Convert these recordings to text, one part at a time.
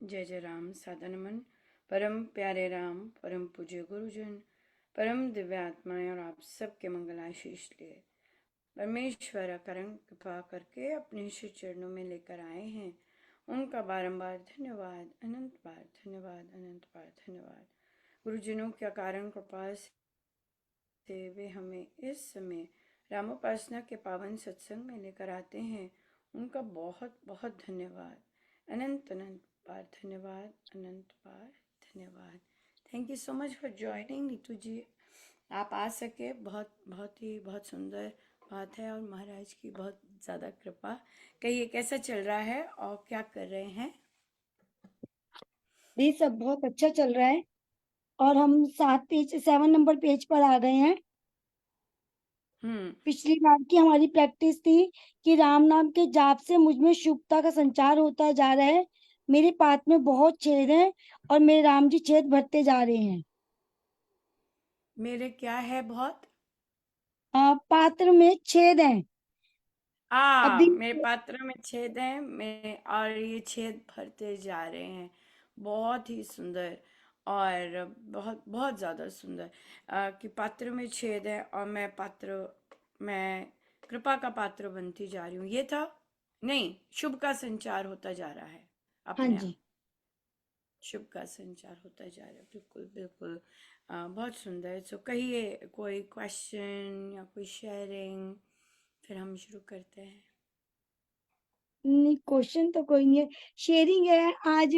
जय जय राम साधनमन। परम प्यारे राम, परम पूज्य गुरुजन, परम दिव्य आत्माएं और आप सबके मंगलाशीष लिए परमेश्वर अकरंग कृपा करके अपने श्री चरणों में लेकर आए हैं। उनका बारंबार धन्यवाद, अनंत बार धन्यवाद, अनंत बार धन्यवाद। गुरुजनों के कारण कृपा से वे हमें इस समय रामोपासना के पावन सत्संग में लेकर आते हैं। उनका बहुत बहुत धन्यवाद, अनंत अनंत बार धन्यवाद, अनंत बार धन्यवाद। Thank you so much for joining Neetu ji. आप आ सके, बहुत बहुत ही बहुत सुंदर बात है और महाराज की बहुत ज़्यादा कृपा। कहिए कैसा चल रहा है और क्या कर रहे हैं? जी सब बहुत अच्छा चल रहा है। और हम 7 नंबर पेज पर आ गए हैं। हम्म। पिछली बार की हमारी प्रैक्टिस थी कि राम नाम के जाप से मुझ में शुभता का संचार होता जा रहा है। मेरे पात में बहुत छेद हैं और मेरे राम जी छेद भरते जा रहे हैं। मेरे क्या है बहुत? पात्र में छेद हैं अभी। मेरे पात्र में छेद हैं, मैं और ये छेद भरते जा रहे हैं। बहुत ही सुंदर और बहुत बहुत ज्यादा सुंदर। कि पात्र में छेद है और मैं कृपा का पात्र बनती जा रही हूँ। ये था नहीं, शुभ का संचार होता जा रहा है हाँ अपने आप। जी। शुभ का संचार होता जा रहा है, बिल्कुल बिल्कुल। बहुत सुंदर। सो कहिए, कोई क्वेश्चन या कोई शेयरिंग, फिर हम शुरू करते हैं। नहीं, क्वेश्चन तो कोई नहीं है, शेयरिंग है आज।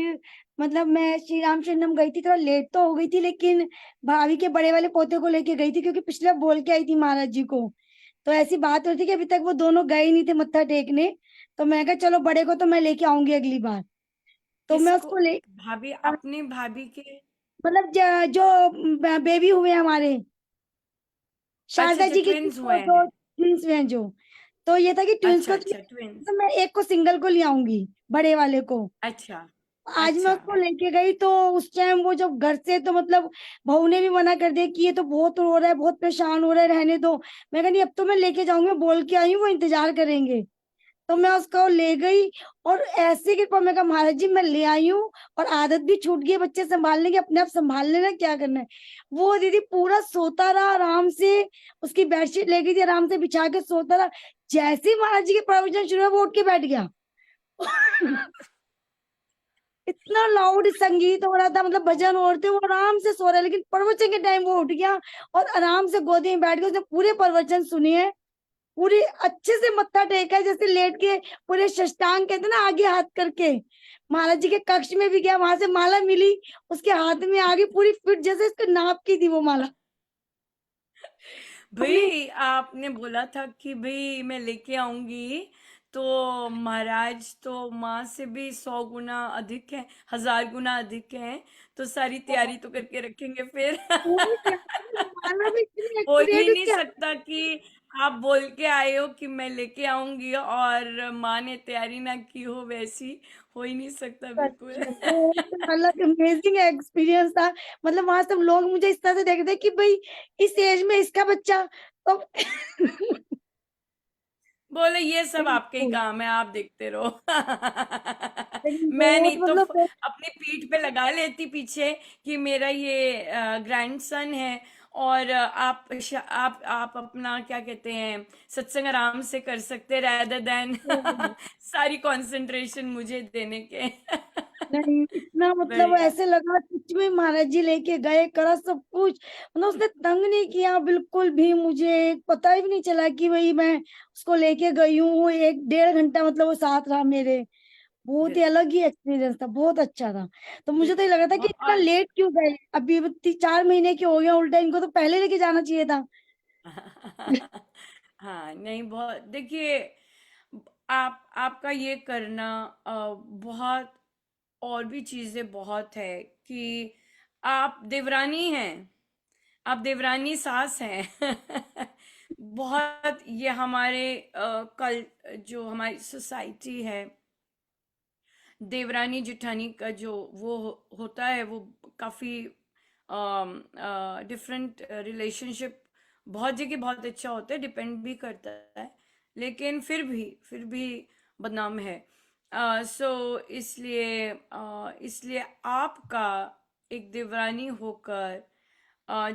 मतलब मैं श्री राम शरणम गई थी, थोड़ा लेट तो हो गई थी, लेकिन भाभी के बड़े वाले पोते को लेके गई थी क्योंकि पिछले बार बोल के आई थी महाराज जी को। तो ऐसी बात हो रही थी कि अभी तक वो दोनों गए नहीं थे मत्था टेकने। तो मैं कहा चलो बड़े को तो मैं लेके आऊंगी अगली बार। तो मैं किसको? उसको ले भाभी? अपनी भाभी के? मतलब जो बेबी हुए हैं हमारे, अच्छा शारदा अच्छा, जी की ट्विन्स हुए जो हैं। ट्विंस हैं जो। तो ये था कि ट्विंस अच्छा को अच्छा, ट्विन्स। तो मैं एक को सिंगल को ले आऊंगी, बड़े वाले को। अच्छा आज मैं अच्छा। उसको लेके गई तो उस टाइम वो जब घर से, तो मतलब बहू ने भी मना कर दिया कि ये तो बहुत रो रहा है, बहुत परेशान हो रहा है, रहने दो। मैं कहा नहीं, अब तो मैं लेके जाऊंगी, मैं बोल के आई हूँ, वो इंतजार करेंगे। तो मैं उसको ले गई। और ऐसे कृपा, मैं कहा महाराज जी मैं ले आई हूँ और आदत भी छूट गई है बच्चे संभालने की, अपने आप संभाल लेना, क्या करना है। वो दीदी पूरा सोता रहा आराम से। उसकी बेडशीट ले गई थी, आराम से बिछा के सोता रहा। जैसे ही महाराज जी के प्रवचन शुरू हुआ, वो उठ के बैठ गया। इतना लाउड संगीत हो रहा था, मतलब भजन हो रहे थे, वो आराम से सो रहा है, लेकिन प्रवचन के टाइम वो उठ गया और आराम से गोदी में बैठ के उसने पूरे प्रवचन सुने हैं। पूरी अच्छे से मत्था टेका है, जैसे लेट के पूरे साष्टांग कहते हैं ना, आगे हाथ करके। महाराज जी के कक्ष में भी गया, वहां से माला मिली, उसके हाथ में आ गई पूरी फिट, जैसे इसको नाप की थी वो माला। अपनी भाई आपने बोला था कि भाई मैं लेके आऊंगी, तो महाराज तो माँ से भी 100 गुना अधिक है, 1000 गुना अधिक है। तो सारी तैयारी तो करके रखेंगे फिर। पूरी माला भी इतनी हो ही एक्यूरेट नहीं उसके हाथ। सकता कि आप बोल के आए हो कि मैं लेके आऊंगी और माँ ने तैयारी ना की हो वैसी। हो ही नहीं सकता, सच बिल्कुल। में बहुत अलग अमेजिंग एक्सपीरियंस था। मतलब वहां सब लोग मुझे इस तरह से देखते हैं कि भाई इस एज में इसका बच्चा तो बोले ये सब आपके ही बिल्कुल। काम है, आप देखते रहो। लेकिन मैं बहुत नहीं तो मतलब अपनी पीठ पे लगा लेती पीछे कि मेरा ये ग्रैंडसन है। और आप अपना क्या कहते हैं, सत्संग आराम से कर सकते, rather देन सारी कंसंट्रेशन मुझे देने के। नहीं, इतना मतलब बढ़िया। ऐसे लगा सच में महाराज जी लेके गए, करा सब कुछ, मतलब उसने तंग नहीं किया बिल्कुल भी। मुझे पता ही नहीं चला कि भाई मैं उसको लेके गई हूँ। 1 डेढ़ घंटा मतलब वो साथ रहा मेरे। बहुत ही बिल्कुल अलग ही एक्सपीरियंस था, बहुत अच्छा था। तो मुझे तो ये लगा था कि बिल्कुल। इतना लेट क्यों गए, अभी 4 महीने के हो गया उल्टा, इनको तो पहले लेके जाना चाहिए था। हाँ नहीं, बहुत देखिए, आपका ये करना बहुत, और भी चीजें बहुत है कि आप देवरानी हैं, आप देवरानी सास हैं। बहुत ये हमारे कल जो हमारी सोसाइटी है, देवरानी जेठानी का जो वो होता है, वो काफी डिफरेंट रिलेशनशिप बहुत जगह बहुत अच्छा होता है, डिपेंड भी करता है। लेकिन फिर भी बदनाम है। सो इसलिए आपका एक देवरानी होकर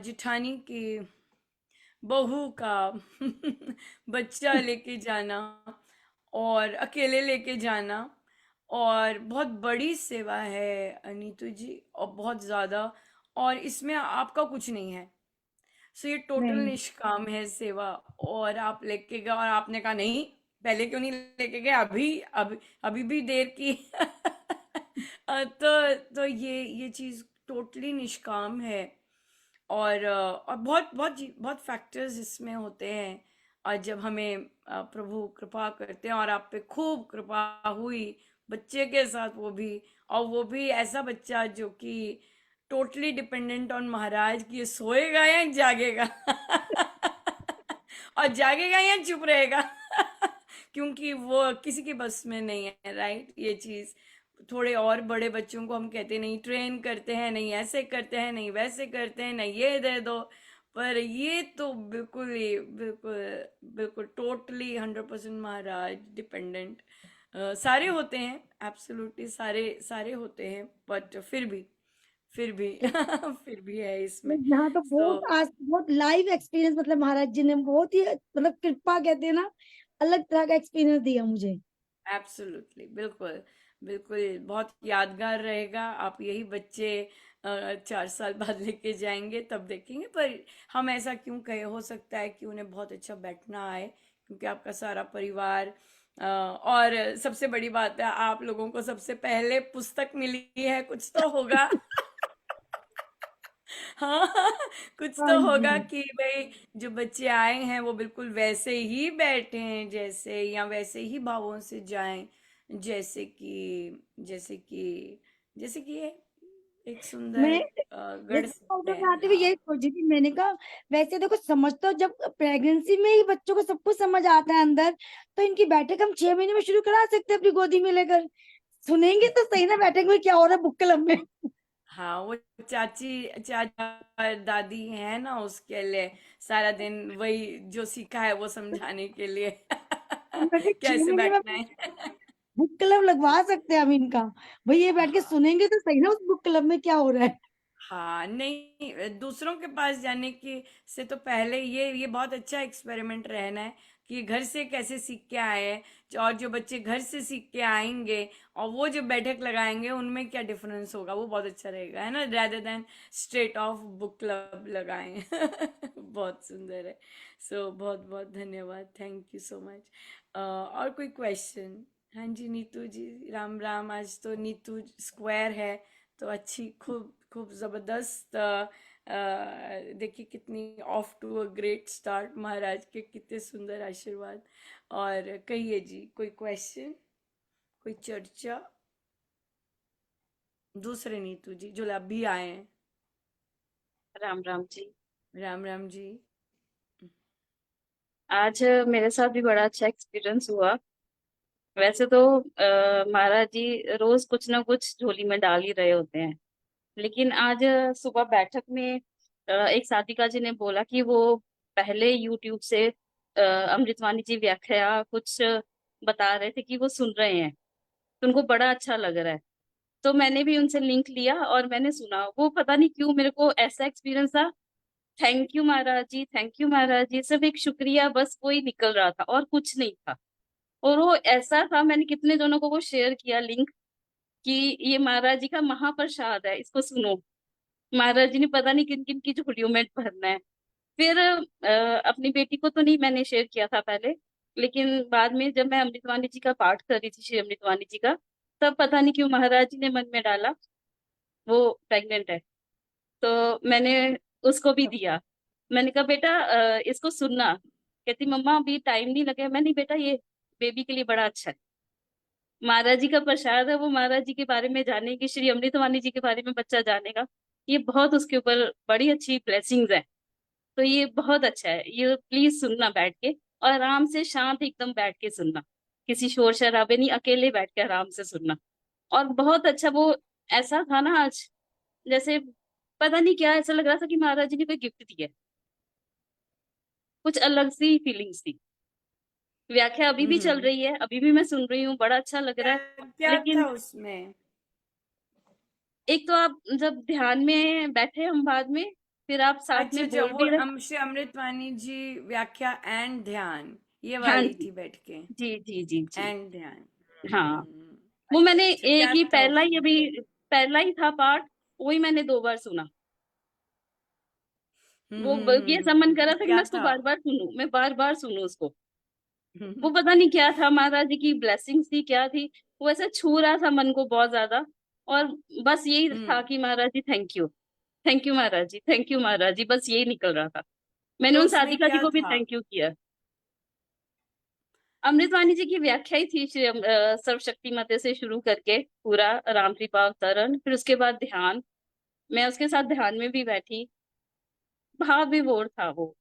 जिठानी की बहू का बच्चा लेके जाना और अकेले लेके जाना और बहुत बड़ी सेवा है अनीतू जी, और बहुत ज्यादा, और इसमें आपका कुछ नहीं है। सो ये टोटल नहीं निष्काम है सेवा। और आप लेके गए और आपने कहा नहीं, पहले क्यों नहीं लेके गए, अभी अभी अभी भी देर की। तो ये चीज टोटली निष्काम है। और बहुत बहुत बहुत फैक्टर्स इसमें होते हैं। और जब हमें प्रभु कृपा करते हैं, और आप पे खूब कृपा हुई बच्चे के साथ, वो भी, और वो भी ऐसा बच्चा जो कि टोटली डिपेंडेंट ऑन महाराज कि ये सोएगा या जागेगा। और जागेगा या चुप रहेगा। क्योंकि वो किसी के बस में नहीं है, राइट, ये चीज। थोड़े और बड़े बच्चों को हम कहते नहीं, ट्रेन करते हैं, नहीं ऐसे करते हैं, नहीं वैसे करते हैं, नहीं ये दे दो। पर ये तो बिल्कुल ही बिल्कुल बिल्कुल टोटली 100% महाराज डिपेंडेंट। सारे होते हैं, एब्सोल्युटली सारे सारे होते हैं, बट फिर भी फिर भी है इसमें। यहाँ तो सो बहुत आज बहुत लाइव एक्सपीरियंस, मतलब महाराज जी ने बहुत ही मतलब कृपा कहते हैं ना, अलग तरह का एक्सपीरियंस दिया मुझे। एब्सोल्युटली, बिल्कुल बिल्कुल बहुत यादगार रहेगा। आप यही बच्चे 4 साल बाद लेके जाएंगे, तब देखेंगे। पर हम ऐसा क्यों कहे, हो सकता है कि उन्हें बहुत अच्छा बैठना आए, क्योंकि आपका सारा परिवार और सबसे बड़ी बात है, आप लोगों को सबसे पहले पुस्तक मिली है, कुछ तो होगा। हाँ, कुछ हाँ तो होगा जी। कि भाई जो बच्चे आए हैं वो बिल्कुल वैसे ही बैठे हैं, जैसे, या वैसे ही भावों से जाएं, जैसे कि ये एक मैं सुंदर गढ़ जैसे सकते फोटो में हैं। आते हुए हाँ, यही सोची थी, मैंने कहा वैसे देखो समझ तो जब प्रेगनेंसी में ही बच्चों को सब कुछ समझ आता है अंदर, तो इनकी बैठक हम 6 महीने में शुरू करा सकते हैं अपनी गोदी में लेकर। सुनेंगे तो सही ना बैठक में क्या हो रहा है बुक क्लब में। हाँ, वो चाचा और दादी है ना, उसके लिए सारा दिन वही जो सीखा है वो समझाने के लिए। मैं कहा, छह कैसे महीने में बैठना है। बुक क्लब लगवा सकते हैं हम इनका। भाई ये बैठ के हाँ, सुनेंगे तो सही ना उस बुक क्लब में क्या हो रहा है। हाँ, नहीं, दूसरों के पास जाने की से तो पहले ये बहुत अच्छा एक्सपेरिमेंट रहना है कि घर से कैसे सीख के आए हैं, और जो बच्चे घर से सीख के आएंगे और वो जो बैठक लगाएंगे उनमें क्या डिफरेंस होगा, वो बहुत अच्छा रहेगा, है ना, rather than straight of book club लगाएं। बहुत सुंदर है। सो बहुत बहुत धन्यवाद, थैंक यू सो मच। और कोई क्वेश्चन? हाँ जी, नीतू जी, राम राम। आज तो नीतू स्क्वायर है, तो अच्छी, खूब खूब जबरदस्त। देखिए कितनी off to a great start, Maharaj के कितने सुंदर आशीर्वाद। और कहिए जी, कोई क्वेश्चन, कोई चर्चा? दूसरे नीतू जी जो अभी आए हैं। राम राम जी। राम राम जी। आज मेरे साथ भी बड़ा अच्छा एक्सपीरियंस हुआ। वैसे तो महाराज जी रोज कुछ ना कुछ झोली में डाल ही रहे होते हैं, लेकिन आज सुबह बैठक में एक साधिका जी ने बोला कि वो पहले यूट्यूब से अमृतवाणी जी व्याख्या कुछ बता रहे थे कि वो सुन रहे हैं, तो उनको बड़ा अच्छा लग रहा है। तो मैंने भी उनसे लिंक लिया और मैंने सुना। वो पता नहीं क्यों मेरे को ऐसा एक्सपीरियंस था, thank you Maharaj ji, thank you Maharaj ji, सिर्फ एक शुक्रिया बस वो ही निकल रहा था और कुछ नहीं था। और वो ऐसा था, मैंने कितने जनों को वो शेयर किया लिंक कि ये महाराज जी का महाप्रसाद है, इसको सुनो। महाराज जी ने पता नहीं किन किन की झोलियों में भरना है। फिर अपनी बेटी को तो नहीं मैंने शेयर किया था पहले, लेकिन बाद में जब मैं अमृतवाणी जी का पाठ कर रही थी, श्री अमृतवाणी जी का, तब पता नहीं क्यों महाराज जी ने मन में डाला वो प्रेग्नेंट है, तो मैंने उसको भी दिया। मैंने कहा बेटा इसको सुनना। कहती मम्मा अभी टाइम नहीं लगे। मैं नहीं बेटा, ये बेबी के लिए बड़ा अच्छा है, महाराज जी का प्रसाद है, वो महाराज जी के बारे में जानेगी, श्री अमृतवाणी जी के बारे में बच्चा जानेगा, ये बहुत उसके ऊपर बड़ी अच्छी ब्लेसिंग्स है। तो ये बहुत अच्छा है, ये प्लीज सुनना बैठ के, और आराम से शांत एकदम बैठ के सुनना, किसी शोर शराबे नहीं, अकेले बैठ के आराम से सुनना। और बहुत अच्छा वो ऐसा था ना आज, जैसे पता नहीं क्या ऐसा लग रहा था कि महाराज जी ने कोई गिफ्ट दिया है। कुछ अलग सी फीलिंग्स थी। व्याख्या अभी भी चल हम्म। रही है, अभी भी मैं सुन रही हूँ, बड़ा अच्छा लग रहा क्या है। क्या था लेकिन उसमें? एक तो आप जब ध्यान में बैठे हम बाद में, फिर आप साथ अच्छा में अच्छा, बोल वो भी रहे। श्री अमृतवाणी जी व्याख्या एंड ध्यान, ये हाँ वाली जी, थी बैठ के। जी जी जी जी। एंड ध्यान। हाँ, वो अच्छा मैंने अच्छा, एक क्या ही था पहला ही उसमें? अभी पहला ही था पार्ट, वही मैंने 2 बार सुना। वो ये सब मन कर रहा था कि मैं क्या उसको था? बार बार सुनूं, मैं बार बार सुनूं उसको। हम्म वो पता नहीं क्या था, महाराज जी की ब्लेसिंग्स थी क्या थी, वो ऐसे छू रहा था मन को बहुत ज्यादा। और बस यही था कि Maharaj ji thank you, thank you Maharaj ji, thank you Maharaj ji, बस यही निकल रहा था। मैंने तो उन उसमें साधिका जी क्या को भी था? थैंक यू किया। अमृतवाणी जी की व्याख्या ही थी सर्वशक्ति मते से शुरू करके पूरा राम कृपा अवतरण, फिर उसके बाद ध्यान। मैं उसके साथ ध्यान में भी बैठी, भाव विभोर था वो,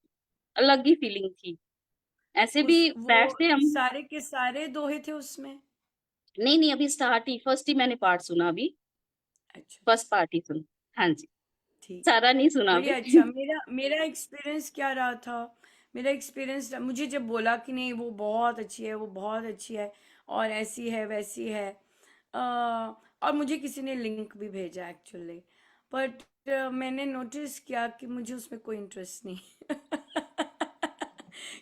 अलग ही फीलिंग थी। ऐसे उस भी वो बैठते हम। सारे के सारे दोहे थे उसमें? नहीं नहीं, अभी स्टार्ट ही, फर्स्ट ही मैंने पार्ट सुना अभी, अच्छा फर्स्ट पार्ट ही सुना। हाँ जी, ठीक है। सारा नहीं सुना बढ़िया। अभी। अच्छा, मेरा मेरा एक्सपीरियंस क्या रहा था? मेरा एक्सपीरियंस, मुझे जब बोला कि नहीं वो बहुत अच्छी है, वो बहुत अच्छी है, और ऐसी है वैसी है, और मुझे किसी ने लिंक भी भेजा एक्चुअली, बट मैंने नोटिस किया कि मुझे उसमें कोई इंटरेस्ट नहीं।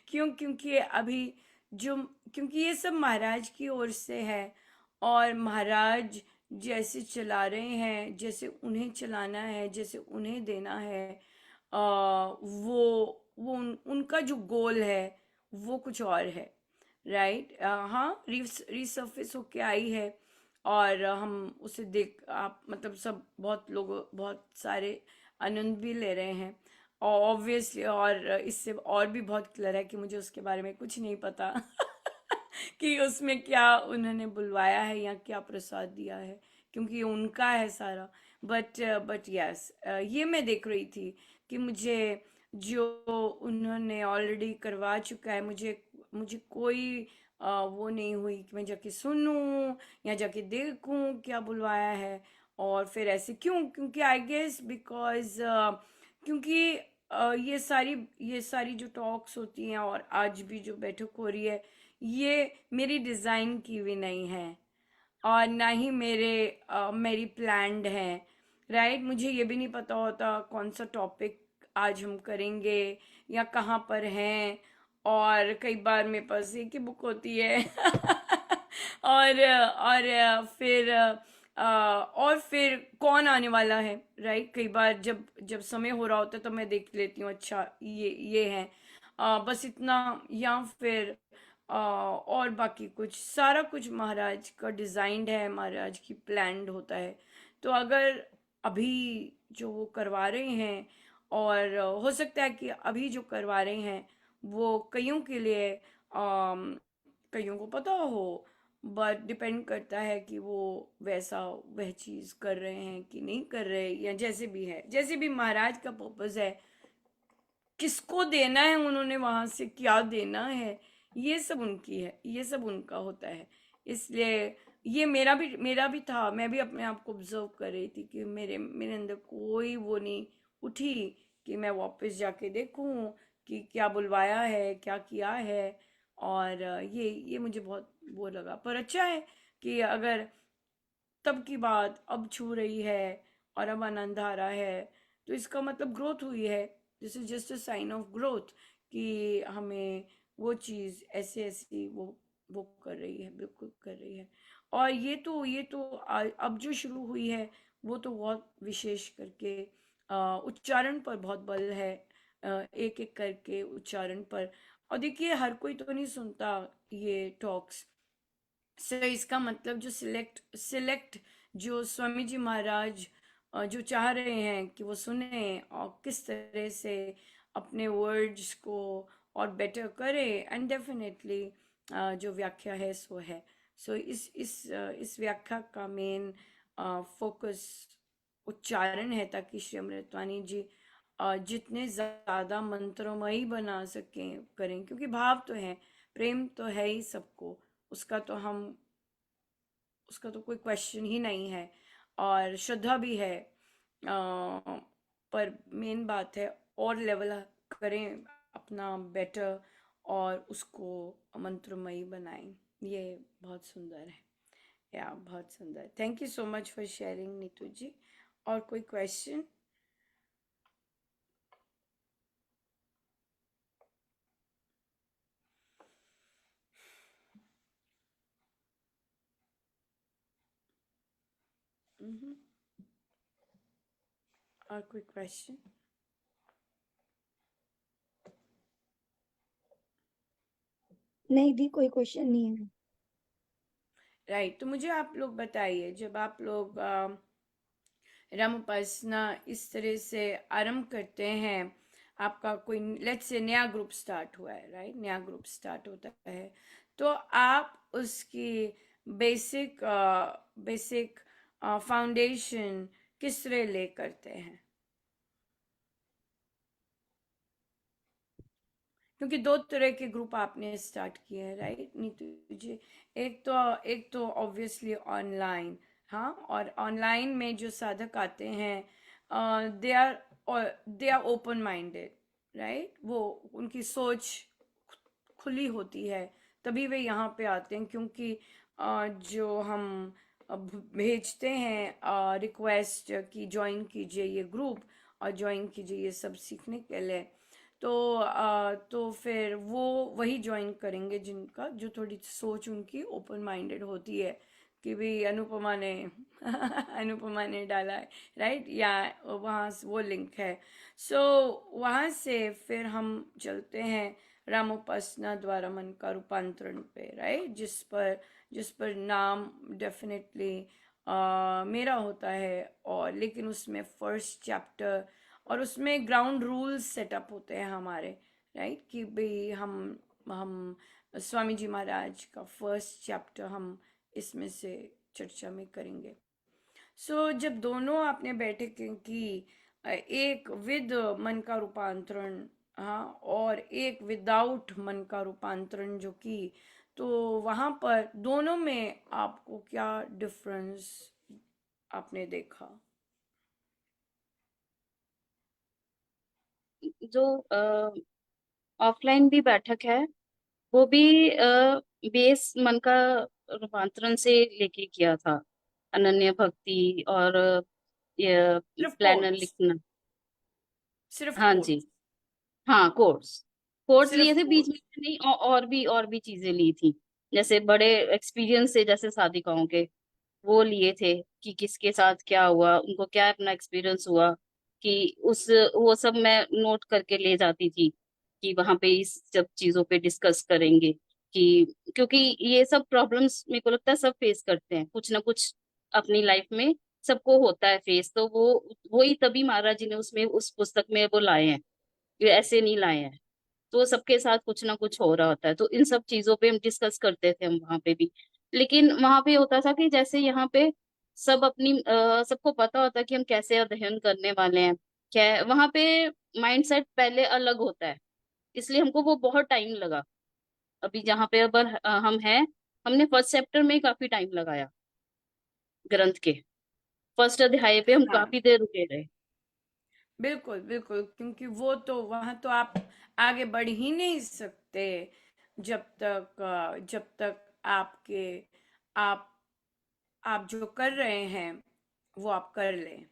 क्यों? क्योंकि अभी जो, क्योंकि ये सब महाराज की ओर से है, और महाराज जैसे चला रहे हैं, जैसे उन्हें चलाना है, जैसे उन्हें देना है, उनका जो गोल है वो कुछ और है। राइट। हाँ, रिसर्फेस होके आई है, और हम उसे देख, आप मतलब सब बहुत लोग, बहुत सारे आनंद भी ले रहे हैं, और ऑब्वियसली, और इससे और भी बहुत क्लियर है कि मुझे उसके बारे में कुछ नहीं पता। कि उसमें क्या उन्होंने बुलवाया है या क्या प्रसाद दिया है, क्योंकि ये उनका है सारा। बट यस, ये मैं देख रही थी कि मुझे जो उन्होंने ऑलरेडी करवा चुका है, मुझे मुझे कोई वो नहीं हुई कि मैं जाके सुनूं या जाके देखूं क्या बुलवाया है। और फिर ऐसे क्यों? क्योंकि आई गेस बिकॉज, क्योंकि ये सारी जो टॉक्स होती हैं, और आज भी जो बैठक हो रही है, ये मेरी डिज़ाइन की हुई नहीं है, और ना ही मेरी प्लान्ड है। राइट। मुझे ये भी नहीं पता होता कौन सा टॉपिक आज हम करेंगे या कहाँ पर हैं, और कई बार मेरे पास एक ही बुक होती है। और फिर कौन आने वाला है। राइट। कई बार जब जब समय हो रहा होता है तो मैं देख लेती हूँ, अच्छा ये है, बस इतना, या फिर और बाकी कुछ, सारा कुछ महाराज का डिजाइंड है, महाराज की प्लान्ड होता है। तो अगर अभी जो वो करवा रहे हैं, और हो सकता है कि अभी जो करवा रहे हैं वो कईयों के लिए, कईयों को पता हो, बट डिपेंड करता है कि वो वैसा वह चीज कर रहे हैं कि नहीं कर रहे, या जैसे भी है, जैसे भी महाराज का पर्पस है, किसको देना है, उन्होंने वहां से क्या देना है, ये सब उनकी है, ये सब उनका होता है। इसलिए ये मेरा भी था, मैं भी अपने आप को ऑब्जर्व कर रही थी कि मेरे मेरे अंदर कोई वो नहीं उठी कि मैं वापस जाके देखूं कि क्या बुलवाया है, क्या किया है। और ये मुझे बहुत वो लगा, पर अच्छा है कि अगर तब की बात अब छू रही है और अब आनंद आ रहा है, तो इसका मतलब ग्रोथ हुई है। This is just a sign of growth, कि हमें वो चीज़ ऐसे ऐसी वो कर रही है, बिल्कुल कर रही है। और ये तो अब जो शुरू हुई है, वो तो बहुत विशेष करके उच्चारण पर बहुत बल है, एक एक करके उच्चारण पर। और देखिए, हर कोई तो नहीं सुनता ये टॉक्स। सो इसका मतलब जो सिलेक्ट जो स्वामी जी महाराज जो चाह रहे हैं कि वो सुने, और किस तरह से अपने वर्ड्स को और बेटर करे, एंड डेफिनेटली जो व्याख्या है सो है। सो इस व्याख्या का मेन फोकस उच्चारण है, ताकि श्री अमृतवाणी जी जितने ज्यादा मंत्रमयी बना सकें करें, क्योंकि भाव तो है, प्रेम तो है ही सबको, उसका तो हम उसका तो कोई क्वेश्चन ही नहीं है, और श्रद्धा भी है। पर मेन बात है और लेवल करें अपना बेटर, और उसको मंत्रमयी बनाएं। ये बहुत सुंदर है, या बहुत सुंदर। Thank you so much for sharing Neetu ji. और कोई क्वेश्चन? और कोई क्वेश्चन? नहीं दी, कोई क्वेश्चन नहीं है। राइट, तो मुझे आप लोग बताइए, जब आप लोग राम उपासना इस तरह से आरंभ करते हैं, आपका कोई लेट्स से नया ग्रुप स्टार्ट हुआ है, राइट, नया ग्रुप स्टार्ट होता है, तो आप उसकी बेसिक बेसिक फाउंडेशन किस तरह ले करते हैं? क्योंकि दो तरह के ग्रुप आपने स्टार्ट किए हैं, राइट नीतू जी? एक तो ऑब्वियसली ऑनलाइन, हाँ, और ऑनलाइन में जो साधक आते हैं they are open minded, right, वो उनकी सोच खुली होती है, तभी वे यहाँ पे आते हैं। क्योंकि जो हम भेजते हैं रिक्वेस्ट कि ज्वाइन कीजिए ये ग्रुप और ज्वाइन कीजिए ये सब सीखने के लिए, तो फिर वो वही ज्वाइन करेंगे जिनका जो थोड़ी सोच उनकी ओपन माइंडेड होती है कि भी अनुपमा ने अनुपमा ने डाला है, राइट, या वहाँ वो लिंक है। सो वहाँ से फिर हम चलते हैं रामोपासना द्वारा मन का रूपांतरण पे, राइट, जिस पर नाम डेफिनेटली मेरा होता है, और लेकिन उसमें फर्स्ट चैप्टर और उसमें ग्राउंड रूल्स सेटअप होते हैं हमारे, राइट, कि भाई हम स्वामी जी महाराज का फर्स्ट चैप्टर हम इसमें से चर्चा में करेंगे। सो जब दोनों आपने बैठक की, एक विद मन का रूपांतरण, हाँ, और एक विदाउट मन का रूपांतरण जो की, तो वहां पर दोनों में आपको क्या डिफरेंस आपने देखा? जो ऑफलाइन भी बैठक है वो भी बेस मन का रूपांतरण से लेके किया था, अनन्य भक्ति और ये सिर्फ प्लानर कोर्स? लिखना। सिर्फ हाँ जी, कोर्स? हाँ, कोर्स कोर्स लिए सिर्फ थे बीच में, कोर्स? नहीं, और भी चीजें ली थी, जैसे बड़े एक्सपीरियंस से, जैसे साधिकाओं के वो लिए थे कि किसके साथ क्या हुआ, उनको क्या अपना एक्सपीरियंस हुआ, कि उस वो सब मैं नोट करके ले जाती थी कि वहां पे इस सब चीजों पे डिस्कस करेंगे। कि क्योंकि ये सब प्रॉब्लम्स मेरे को लगता है सब फेस करते हैं कुछ ना कुछ अपनी लाइफ में, सबको होता है फेस, तो वो ही तभी महाराज जी ने उसमें उस पुस्तक में वो लाए हैं, ये ऐसे नहीं लाए हैं। तो सबके साथ कुछ ना कुछ हो रहा होता है, तो इन सब चीजों पे हम डिस्कस करते थे हम वहां पे भी। लेकिन वहां पे होता था कि जैसे यहाँ पे सब अपनी सबको पता होता है कि हम कैसे अध्ययन करने वाले हैं, क्या वहां पे माइंडसेट पहले अलग होता है, इसलिए हमको वो बहुत टाइम लगा। अभी जहाँ पे अब हम हैं, हमने फर्स्ट चैप्टर में ही काफी टाइम लगाया, ग्रंथ के फर्स्ट अध्याय पे हम हाँ, काफी देर रुके रहे। बिल्कुल बिल्कुल, क्योंकि वो तो वहां तो आप आगे बढ़ ही नहीं सकते जब तक आपके आप आप जो कर रहे हैं वो आप कर लें,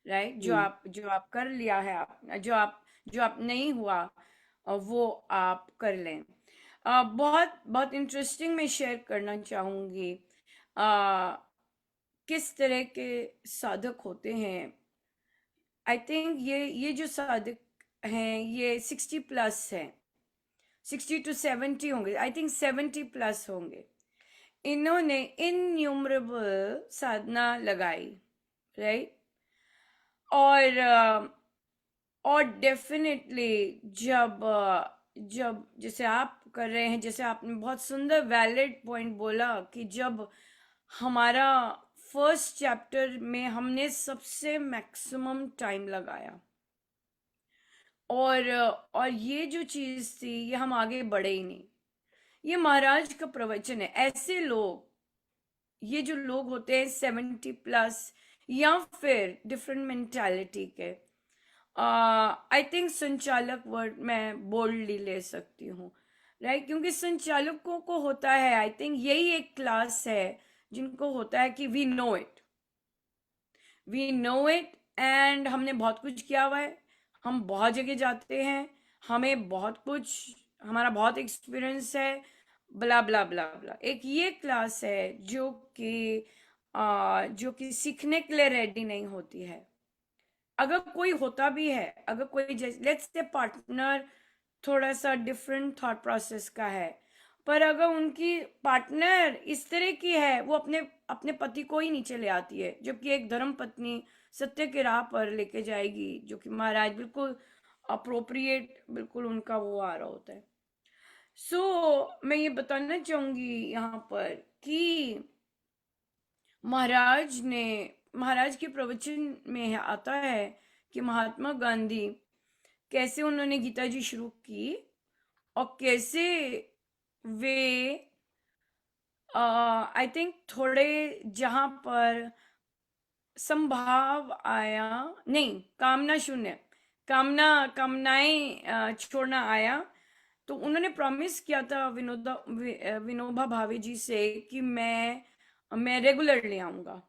राइट, हम्म। जो आप कर लिया है, आप जो आप नहीं हुआ वो आप कर लें। बहुत बहुत इंटरेस्टिंग मैं शेयर करना चाहूंगी किस तरह के साधक होते हैं। आई थिंक ये जो साधक हैं ये 60+ हैं, 60 to 70 होंगे, आई थिंक 70+ होंगे। इन्होंने इनन्यूमरेबल साधना लगाई, राइट, और डेफिनेटली जब जैसे आप कर रहे हैं, जैसे आपने बहुत सुंदर वैलिड पॉइंट बोला कि जब हमारा फर्स्ट चैप्टर में हमने सबसे मैक्सिमम टाइम लगाया, और ये जो चीज थी ये हम आगे बढ़े ही नहीं। ये महाराज का प्रवचन है। ऐसे लोग, ये जो लोग होते हैं 70+ या फिर डिफरेंट मेंटालिटी के, आई थिंक संचालक वर्ड मैं बोल्डली ले सकती हूँ, राइट, क्योंकि संचालकों को होता है, आई थिंक यही एक क्लास है जिनको होता है कि वी नो इट, एंड हमने बहुत कुछ किया हुआ है, हम बहुत जगह जाते हैं, हमें बहुत कुछ, हमारा बहुत एक्सपीरियंस है, ब्ला ब्ला ब्ला ब्ला। एक ये क्लास है जो कि सीखने के लिए रेडी नहीं होती है। अगर कोई होता भी है, अगर कोई लेट्स से पार्टनर थोड़ा सा डिफरेंट थॉट प्रोसेस का है, पर अगर उनकी पार्टनर इस तरह की है, वो अपने अपने पति को ही नीचे ले आती है, जबकि एक धर्म पत्नी सत्य के राह पर लेके जाएगी, जो कि महाराज बिल्कुल अप्रोप्रिएट, बिल्कुल उनका वो आ रहा होता है। मैं ये बताना चाहूंगी यहाँ पर कि महाराज के प्रवचन में आता है कि महात्मा गांधी कैसे उन्होंने गीता जी शुरू की और कैसे वे आई थिंक थोड़े जहां पर संभाव आया, नहीं, कामना शून्य, कामनाएं छोड़ना आया, तो उन्होंने प्रॉमिस किया था विनोबा भावे जी से कि मैं रेगुलरली आऊंगा,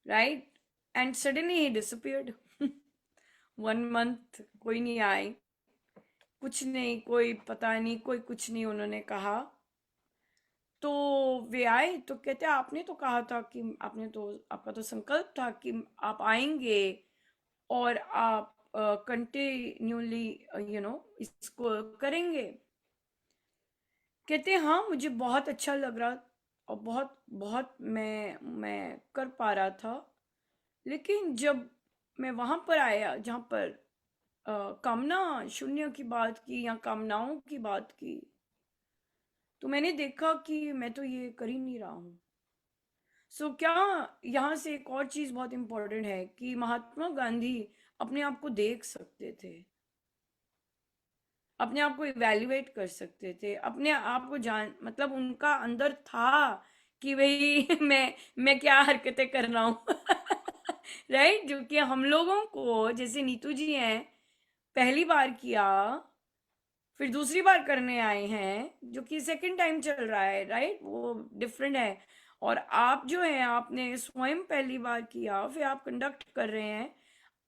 right, and suddenly he disappeared 1 month कोई नहीं आए, कुछ नहीं, कोई पता नहीं, कोई कुछ नहीं उन्होंने कहा। तो वे आए तो कहते आपने तो कहा था कि आपका तो संकल्प था कि आप आएंगे और आप कंटिन्यूली इसको करेंगे। कहते हाँ, मुझे बहुत अच्छा लग रहा और बहुत बहुत मैं कर पा रहा था, लेकिन जब मैं वहां पर आया जहां पर कामना शून्य की बात की या कामनाओं की बात की, तो मैंने देखा कि मैं तो ये कर ही नहीं रहा हूँ। क्या यहाँ से एक और चीज बहुत इंपॉर्टेंट है कि महात्मा गांधी अपने आप को देख सकते थे, अपने आप को इवेल्युएट कर सकते थे, अपने आप को जान, मतलब उनका अंदर था कि भाई मैं क्या हरकतें कर रहा हूँ राइट, जो कि हम लोगों को, जैसे नीतू जी हैं, पहली बार किया, फिर दूसरी बार करने आए हैं, जो कि सेकंड टाइम चल रहा है, राइट, वो डिफरेंट है। और आप जो है, आपने स्वयं पहली बार किया, फिर आप कंडक्ट कर रहे हैं,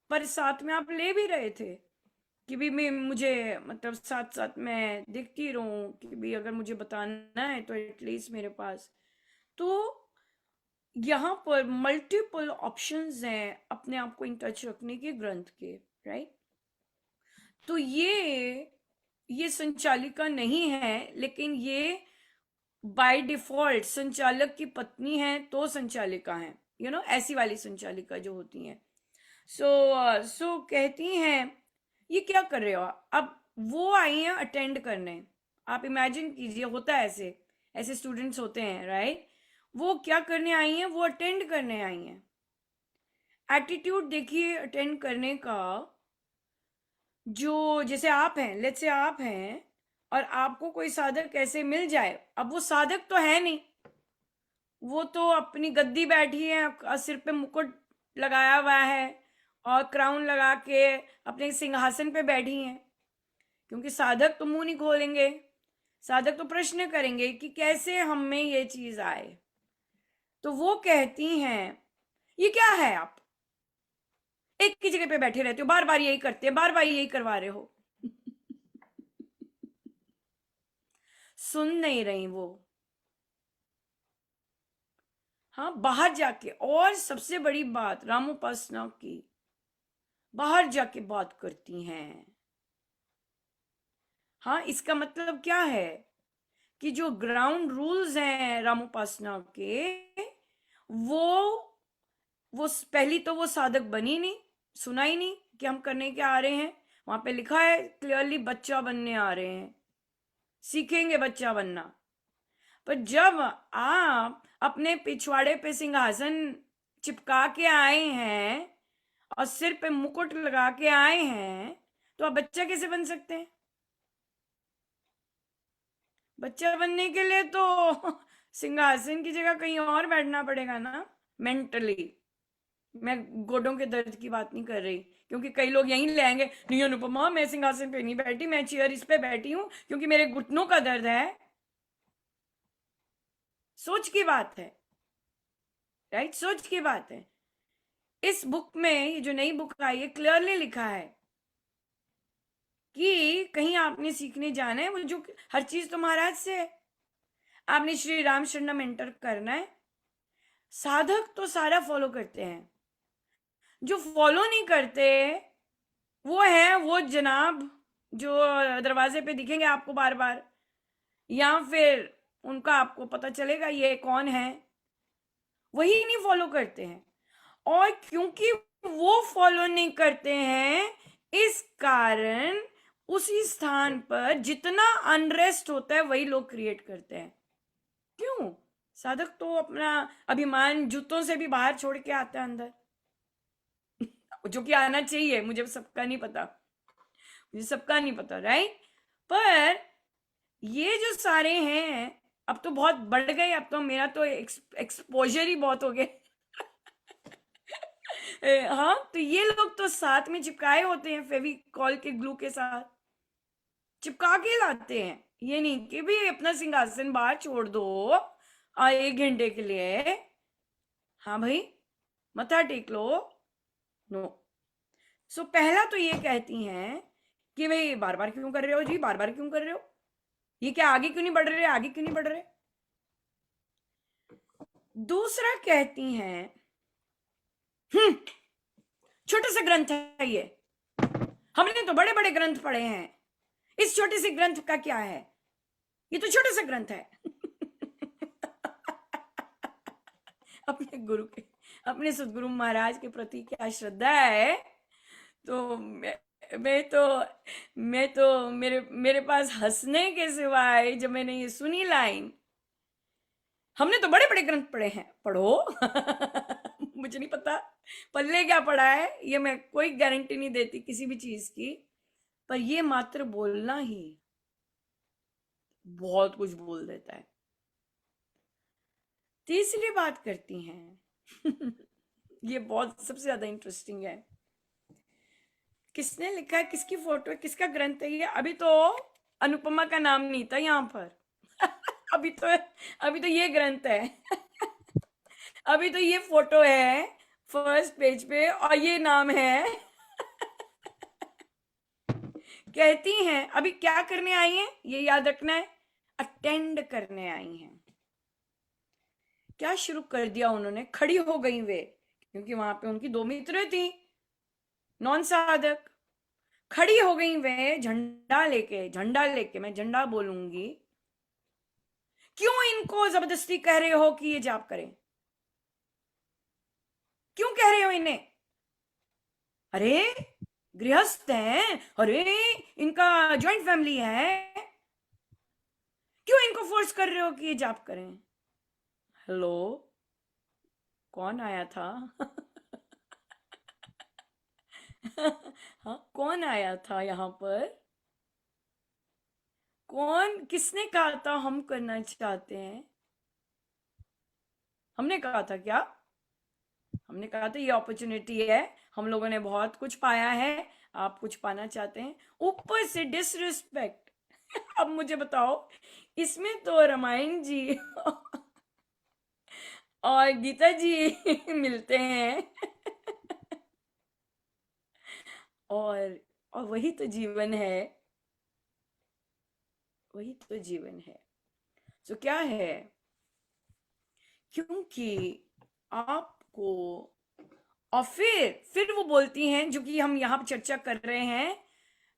पर साथ में आप ले भी रहे थे कि भी मुझे, मतलब साथ साथ मैं देखती रहूं कि भी अगर मुझे बताना है तो एटलीस्ट मेरे पास। तो यहाँ पर मल्टीपल ऑप्शंस हैं अपने आप को इन टच रखने के, ग्रंथ के, राइट। तो ये संचालिका नहीं है, लेकिन ये बाय डिफॉल्ट संचालक की पत्नी है तो संचालिका है, ऐसी वाली संचालिका जो होती हैं। सो कहती हैं ये क्या कर रहे हो अब, वो आई हैं अटेंड करने। आप इमेजिन कीजिए, होता है ऐसे, ऐसे स्टूडेंट्स होते हैं, राइट, वो क्या करने आई हैं, वो अटेंड करने आई हैं। एटीट्यूड देखिए अटेंड करने का, जो जैसे आप हैं, लेट्स से आप हैं और आपको कोई साधक ऐसे मिल जाए, अब वो साधक तो है नहीं, वो तो अपनी गद्दी बैठी है, सिर पे मुकुट लगाया हुआ है और क्राउन लगा के अपने सिंहासन पे बैठी हैं, क्योंकि साधक तो मुंह नहीं खोलेंगे, साधक तो प्रश्न करेंगे कि कैसे हम में ये चीज आए। तो वो कहती हैं ये क्या है, आप एक ही जगह पे बैठे रहते हो, बार बार यही करते हैं, बार बार यही करवा रहे हो सुन नहीं रही वो, हाँ, बाहर जाके, और सबसे बड़ी बात रामोपासना की, बाहर जाके बात करती हैं। हाँ, इसका मतलब क्या है कि जो ग्राउंड रूल्स हैं रामोपासना के, वो पहली तो वो साधक बनी नहीं, सुना ही नहीं कि हम करने क्या आ रहे हैं। वहां पे लिखा है क्लियरली बच्चा बनने आ रहे हैं, सीखेंगे बच्चा बनना। पर जब आप अपने पिछवाड़े पे सिंहासन चिपका के आए हैं और सिर पे मुकुट लगा के आए हैं, तो आप बच्चा कैसे बन सकते हैं? बच्चा बनने के लिए तो सिंहासन की जगह कहीं और बैठना पड़ेगा ना, मेंटली। मैं गोडों के दर्द की बात नहीं कर रही, क्योंकि कई लोग यहीं ले आएंगे, नहीं अनुपमा मैं सिंहासन पे नहीं बैठी, मैं चेयर इस पे बैठी हूं क्योंकि मेरे घुटनों का दर्द है। सोच की बात है, राइट, सोच की बात है। इस बुक में, ये जो नई बुक आई है, क्लियरली लिखा है कि कहीं आपने सीखने जाना है, वो जो हर चीज तो महाराज से है, आपने श्री राम शरणम एंटर करना है। साधक तो सारा फॉलो करते हैं, जो फॉलो नहीं करते वो है वो जनाब जो दरवाजे पे दिखेंगे आपको बार बार, या फिर उनका आपको पता चलेगा ये कौन है, वही नहीं फॉलो करते हैं। और क्योंकि वो फॉलो नहीं करते हैं, इस कारण उसी स्थान पर जितना अनरेस्ट होता है वही लोग क्रिएट करते हैं। क्यों? साधक तो अपना अभिमान जूतों से भी बाहर छोड़ के आता है अंदर, जो कि आना चाहिए, मुझे सबका नहीं पता, मुझे सबका नहीं पता, राइट। पर ये जो सारे हैं अब तो बहुत बढ़ गए, अब तो मेरा तो एक्सपोजर ही बहुत हो गया। हाँ, तो ये लोग तो साथ में चिपकाए होते हैं फेविकॉल के ग्लू के साथ, चिपका के लाते हैं। ये नहीं कि भी अपना सिंहासन बाहर छोड़ दो 1 घंटे के लिए, हाँ भाई मत्था टेक लो, नो। सो पहला तो ये कहती हैं कि भाई बार बार क्यों कर रहे हो जी, बार बार क्यों कर रहे हो, ये क्या आगे क्यों नहीं बढ़ रहे, आगे क्यों नहीं बढ़ रहे। दूसरा कहती हैं छोटा सा ग्रंथ है ये, हमने तो बड़े बड़े ग्रंथ पढ़े हैं, इस छोटे से ग्रंथ का क्या है, ये तो छोटा सा ग्रंथ है। अपने गुरु के, अपने सदगुरु महाराज के प्रति क्या श्रद्धा है। तो मैं तो मेरे पास हंसने के सिवाय जब मैंने ये सुनी लाइन, हमने तो बड़े बड़े ग्रंथ पढ़े हैं, पढ़ो। मुझे नहीं पता पल्ले क्या पढ़ा है, ये मैं कोई गारंटी नहीं देती किसी भी चीज की, पर ये मात्र बोलना ही बहुत कुछ बोल देता है। तीसरी बात करती हैं ये बहुत सबसे ज्यादा इंटरेस्टिंग है। किसने लिखा है, किसकी फोटो है, किसका ग्रंथ है ये? अभी तो अनुपमा का नाम नहीं था यहाँ पर। अभी तो ये ग्रंथ है। अभी तो ये फोटो है फर्स्ट पेज पे और ये नाम है। कहती हैं अभी क्या करने आई हैं, ये याद रखना है, अटेंड करने आई हैं। क्या शुरू कर दिया उन्होंने, खड़ी हो गई वे, क्योंकि वहां पे उनकी 2 मित्र थी नॉन साधक, खड़ी हो गई वे झंडा लेके, मैं झंडा बोलूंगी। क्यों इनको जबरदस्ती कह रहे हो कि ये जाप करें, क्यों कह रहे हो इन्हें? अरे गृहस्थ हैं, अरे इनका ज्वाइंट फैमिली है, क्यों इनको फोर्स कर रहे हो कि ये जाप करें? हेलो, कौन आया था? हाँ, कौन आया था यहाँ पर? कौन, किसने कहा था हम करना चाहते हैं? हमने कहा था क्या? हमने कहा था ये अपॉर्चुनिटी है, हम लोगों ने बहुत कुछ पाया है, आप कुछ पाना चाहते हैं, ऊपर से डिसरिस्पेक्ट। अब मुझे बताओ, इसमें तो रामायण जी और गीता जी मिलते हैं। और वही तो जीवन है, वही तो जीवन है। तो क्या है, क्योंकि आपको, और फिर वो बोलती हैं, जो कि हम यहाँ चर्चा कर रहे हैं,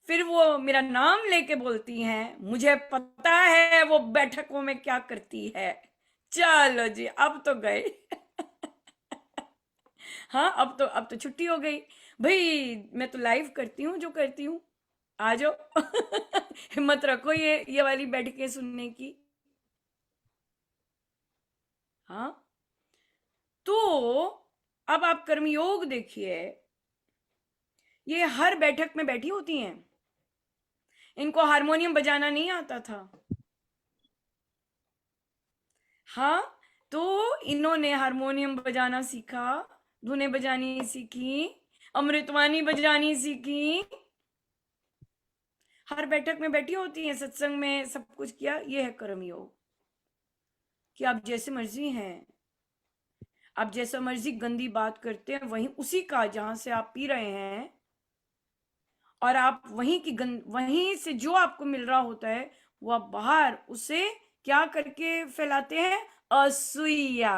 फिर वो मेरा नाम लेके बोलती हैं, मुझे पता है वो बैठकों में क्या करती है। चलो जी, अब तो गए। हाँ, अब तो छुट्टी हो गई भाई, मैं तो लाइव करती हूँ जो करती हूँ, आ जाओ। हिम्मत रखो ये वाली बैठकें सुनने की। हाँ, तो अब आप कर्मयोग देखिए, ये हर बैठक में बैठी होती हैं, इनको हारमोनियम बजाना नहीं आता था। हाँ, तो इन्होंने हारमोनियम बजाना सीखा धुनें बजानी सीखी, अमृतवाणी बजानी सीखी, हर बैठक में बैठी होती है, सत्संग में सब कुछ किया। ये है कर्म योग कि आप जैसे मर्जी हैं, आप जैसा मर्जी गंदी बात करते हैं, वहीं उसी का जहां से आप पी रहे हैं और आप वहीं से जो आपको मिल रहा होता है वो आप बाहर उसे क्या करके फैलाते हैं? असूया।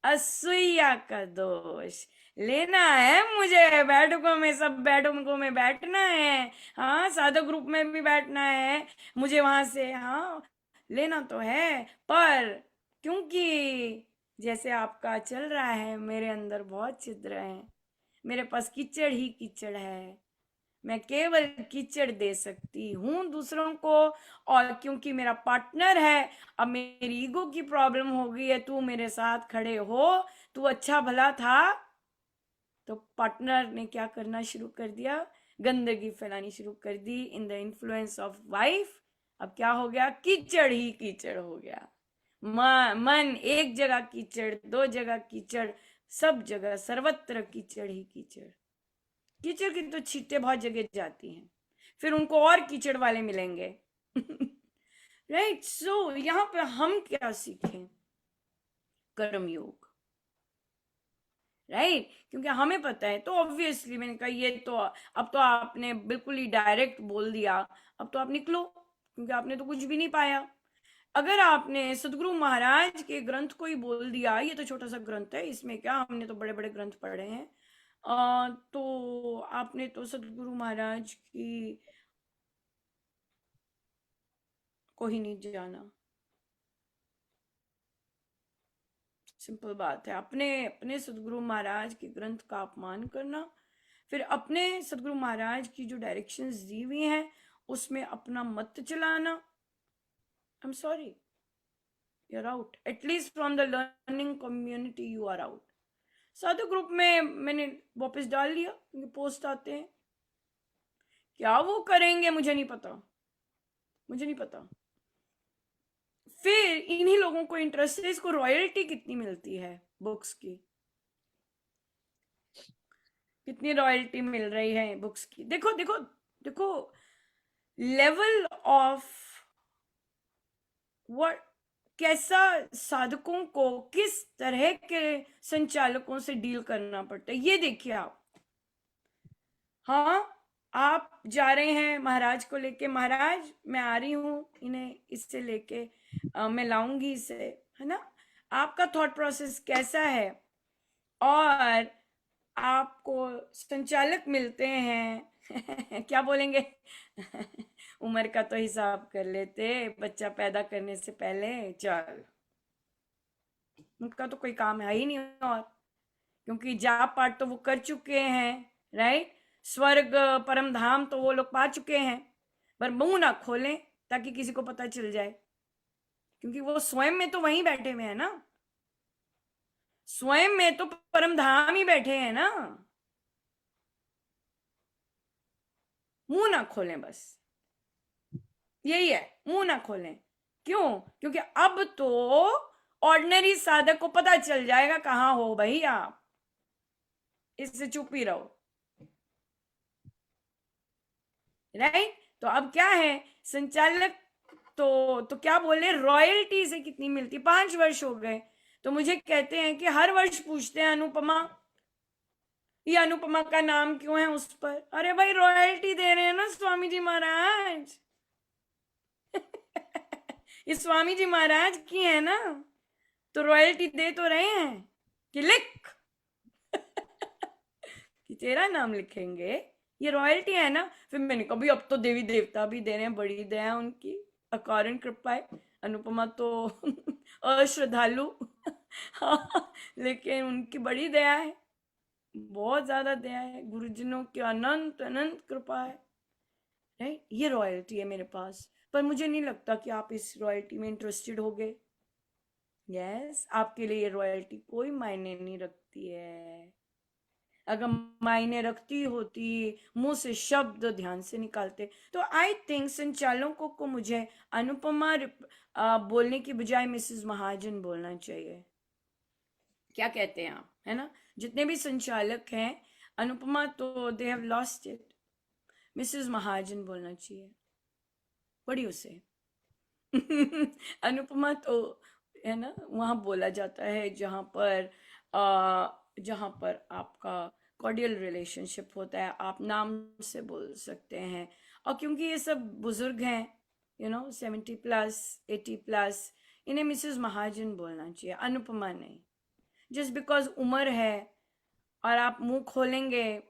असूया का दोष लेना है मुझे, बैठकों में, सब बैठकों में बैठना है, हाँ साधक ग्रुप में भी बैठना है मुझे, वहां से हाँ लेना तो है, पर क्योंकि जैसे आपका चल रहा है, मेरे अंदर बहुत छिद्र है, मेरे पास कीचड़ ही कीचड़ है, मैं केवल कीचड़ दे सकती हूँ दूसरों को। और क्योंकि मेरा पार्टनर है, अब मेरी ईगो की प्रॉब्लम हो गई है, तू मेरे साथ खड़े हो, तू अच्छा भला था, तो पार्टनर ने क्या करना शुरू कर दिया? गंदगी फैलानी शुरू कर दी in the influence of wife. अब क्या हो गया? कीचड़ ही कीचड़ हो गया। मन एक जगह कीचड़, दो जगह कीचड़, सब जगह सर्वत्र कीचड़ ही कीचड़। कीचड़ की तो छींटे बहुत जगह जाती हैं, फिर उनको और कीचड़ वाले मिलेंगे। राइट, सो यहाँ पे हम क्या सीखें? कर्म योग, राइट, क्योंकि हमें पता है। तो ऑब्वियसली मैंने कहा ये तो अब तो आपने बिल्कुल ही डायरेक्ट बोल दिया, अब तो आप निकलो, क्योंकि आपने तो कुछ भी नहीं पाया। अगर आपने सदगुरु महाराज के ग्रंथ को ही बोल दिया, ये तो छोटा सा ग्रंथ है, इसमें क्या, हमने तो बड़े बड़े ग्रंथ पढ़े हैं, तो आपने तो सदगुरु महाराज की को ही नहीं जाना। सिंपल बात है, अपने अपने सदगुरु महाराज के ग्रंथ का अपमान करना, फिर अपने सदगुरु महाराज की जो डायरेक्शंस दी हुई हैं उसमें अपना मत चलाना। I am sorry, you are out, at least from the learning community you are out. साधु ग्रुप में मैंने वापस डाल दिया, क्योंकि पोस्ट आते हैं, क्या वो करेंगे मुझे नहीं पता, मुझे नहीं पता। फिर इन्हीं लोगों को इंटरेस्ट है, इसको रॉयल्टी कितनी मिलती है बुक्स की, कितनी रॉयल्टी मिल रही है बुक्स की? देखो देखो देखो, लेवल ऑफ व्हाट, कैसा साधकों को किस तरह के संचालकों से डील करना पड़ता है, ये देखिए आप। हाँ, आप जा रहे हैं महाराज को लेके, महाराज मैं आ रही हूँ इन्हें इससे लेके, मैं लाऊंगी इसे, है ना? आपका थॉट प्रोसेस कैसा है? और आपको संचालक मिलते हैं क्या बोलेंगे? उम्र का तो हिसाब कर लेते, बच्चा पैदा करने से पहले, चल उनका तो कोई काम है ही नहीं, और क्योंकि जाप पाठ तो वो कर चुके हैं, राइट, स्वर्ग परम धाम तो वो लोग पा चुके हैं, पर मुंह ना खोलें ताकि किसी को पता चल जाए, क्योंकि वो स्वयं में तो वहीं बैठे हुए हैं ना, स्वयं में तो परम धाम ही बैठे हैं ना। मुंह ना खोलें, बस यही है, मुंह ना खोलें। क्यों? क्योंकि अब तो ऑर्डिनरी साधक को पता चल जाएगा कहाँ हो भाई आप, इससे चुप ही रहो, राइट। तो अब क्या है, संचालक तो क्या बोले, रॉयल्टी से कितनी मिलती? 5 वर्ष हो गए, तो मुझे कहते हैं कि हर वर्ष पूछते हैं, अनुपमा, ये अनुपमा का नाम क्यों है उस पर? अरे भाई रॉयल्टी दे रहे हैं ना स्वामी जी महाराज। ये स्वामी जी महाराज की है ना, तो रॉयल्टी दे तो रहे हैं कि लिख कि तेरा नाम लिखेंगे, ये रॉयल्टी है ना। फिर मैंने कहा भाई अब तो देवी देवता भी दे रहे हैं, बड़ी दया है उनकी, अकारण कृपा है। अनुपमा तो अश्रद्धालु हाँ, लेकिन उनकी बड़ी दया है, बहुत ज्यादा दया है, गुरुजनों की अनंत अनंत कृपा है, राइट। ये रॉयल्टी है मेरे पास, पर मुझे नहीं लगता कि आप इस रॉयल्टी में इंटरेस्टेड होगे। यस, आपके लिए ये रॉयल्टी कोई मायने नहीं रखती है। अगर मायने रखती होती, मुंह से शब्द ध्यान से निकालते, तो आई थिंक संचालकों को मुझे अनुपमा बोलने की बजाय मिसेस महाजन बोलना चाहिए। क्या कहते हैं आप, है ना? जितने भी संचालक हैं, अनुपमा तो they have lost it, Mrs Mahajan बोलना चाहिए, बड़ी उसे अनुपमा तो, है ना, वहां बोला जाता है जहां पर आपका कॉर्डियल रिलेशनशिप होता है, आप नाम से बोल सकते हैं। और क्योंकि ये सब बुजुर्ग हैं, 70+, 80+, इन्हें मिसेस महाजन बोलना चाहिए, अनुपमा नहीं। जस्ट बिकॉज उम्र है और आप मुंह खोलेंगे,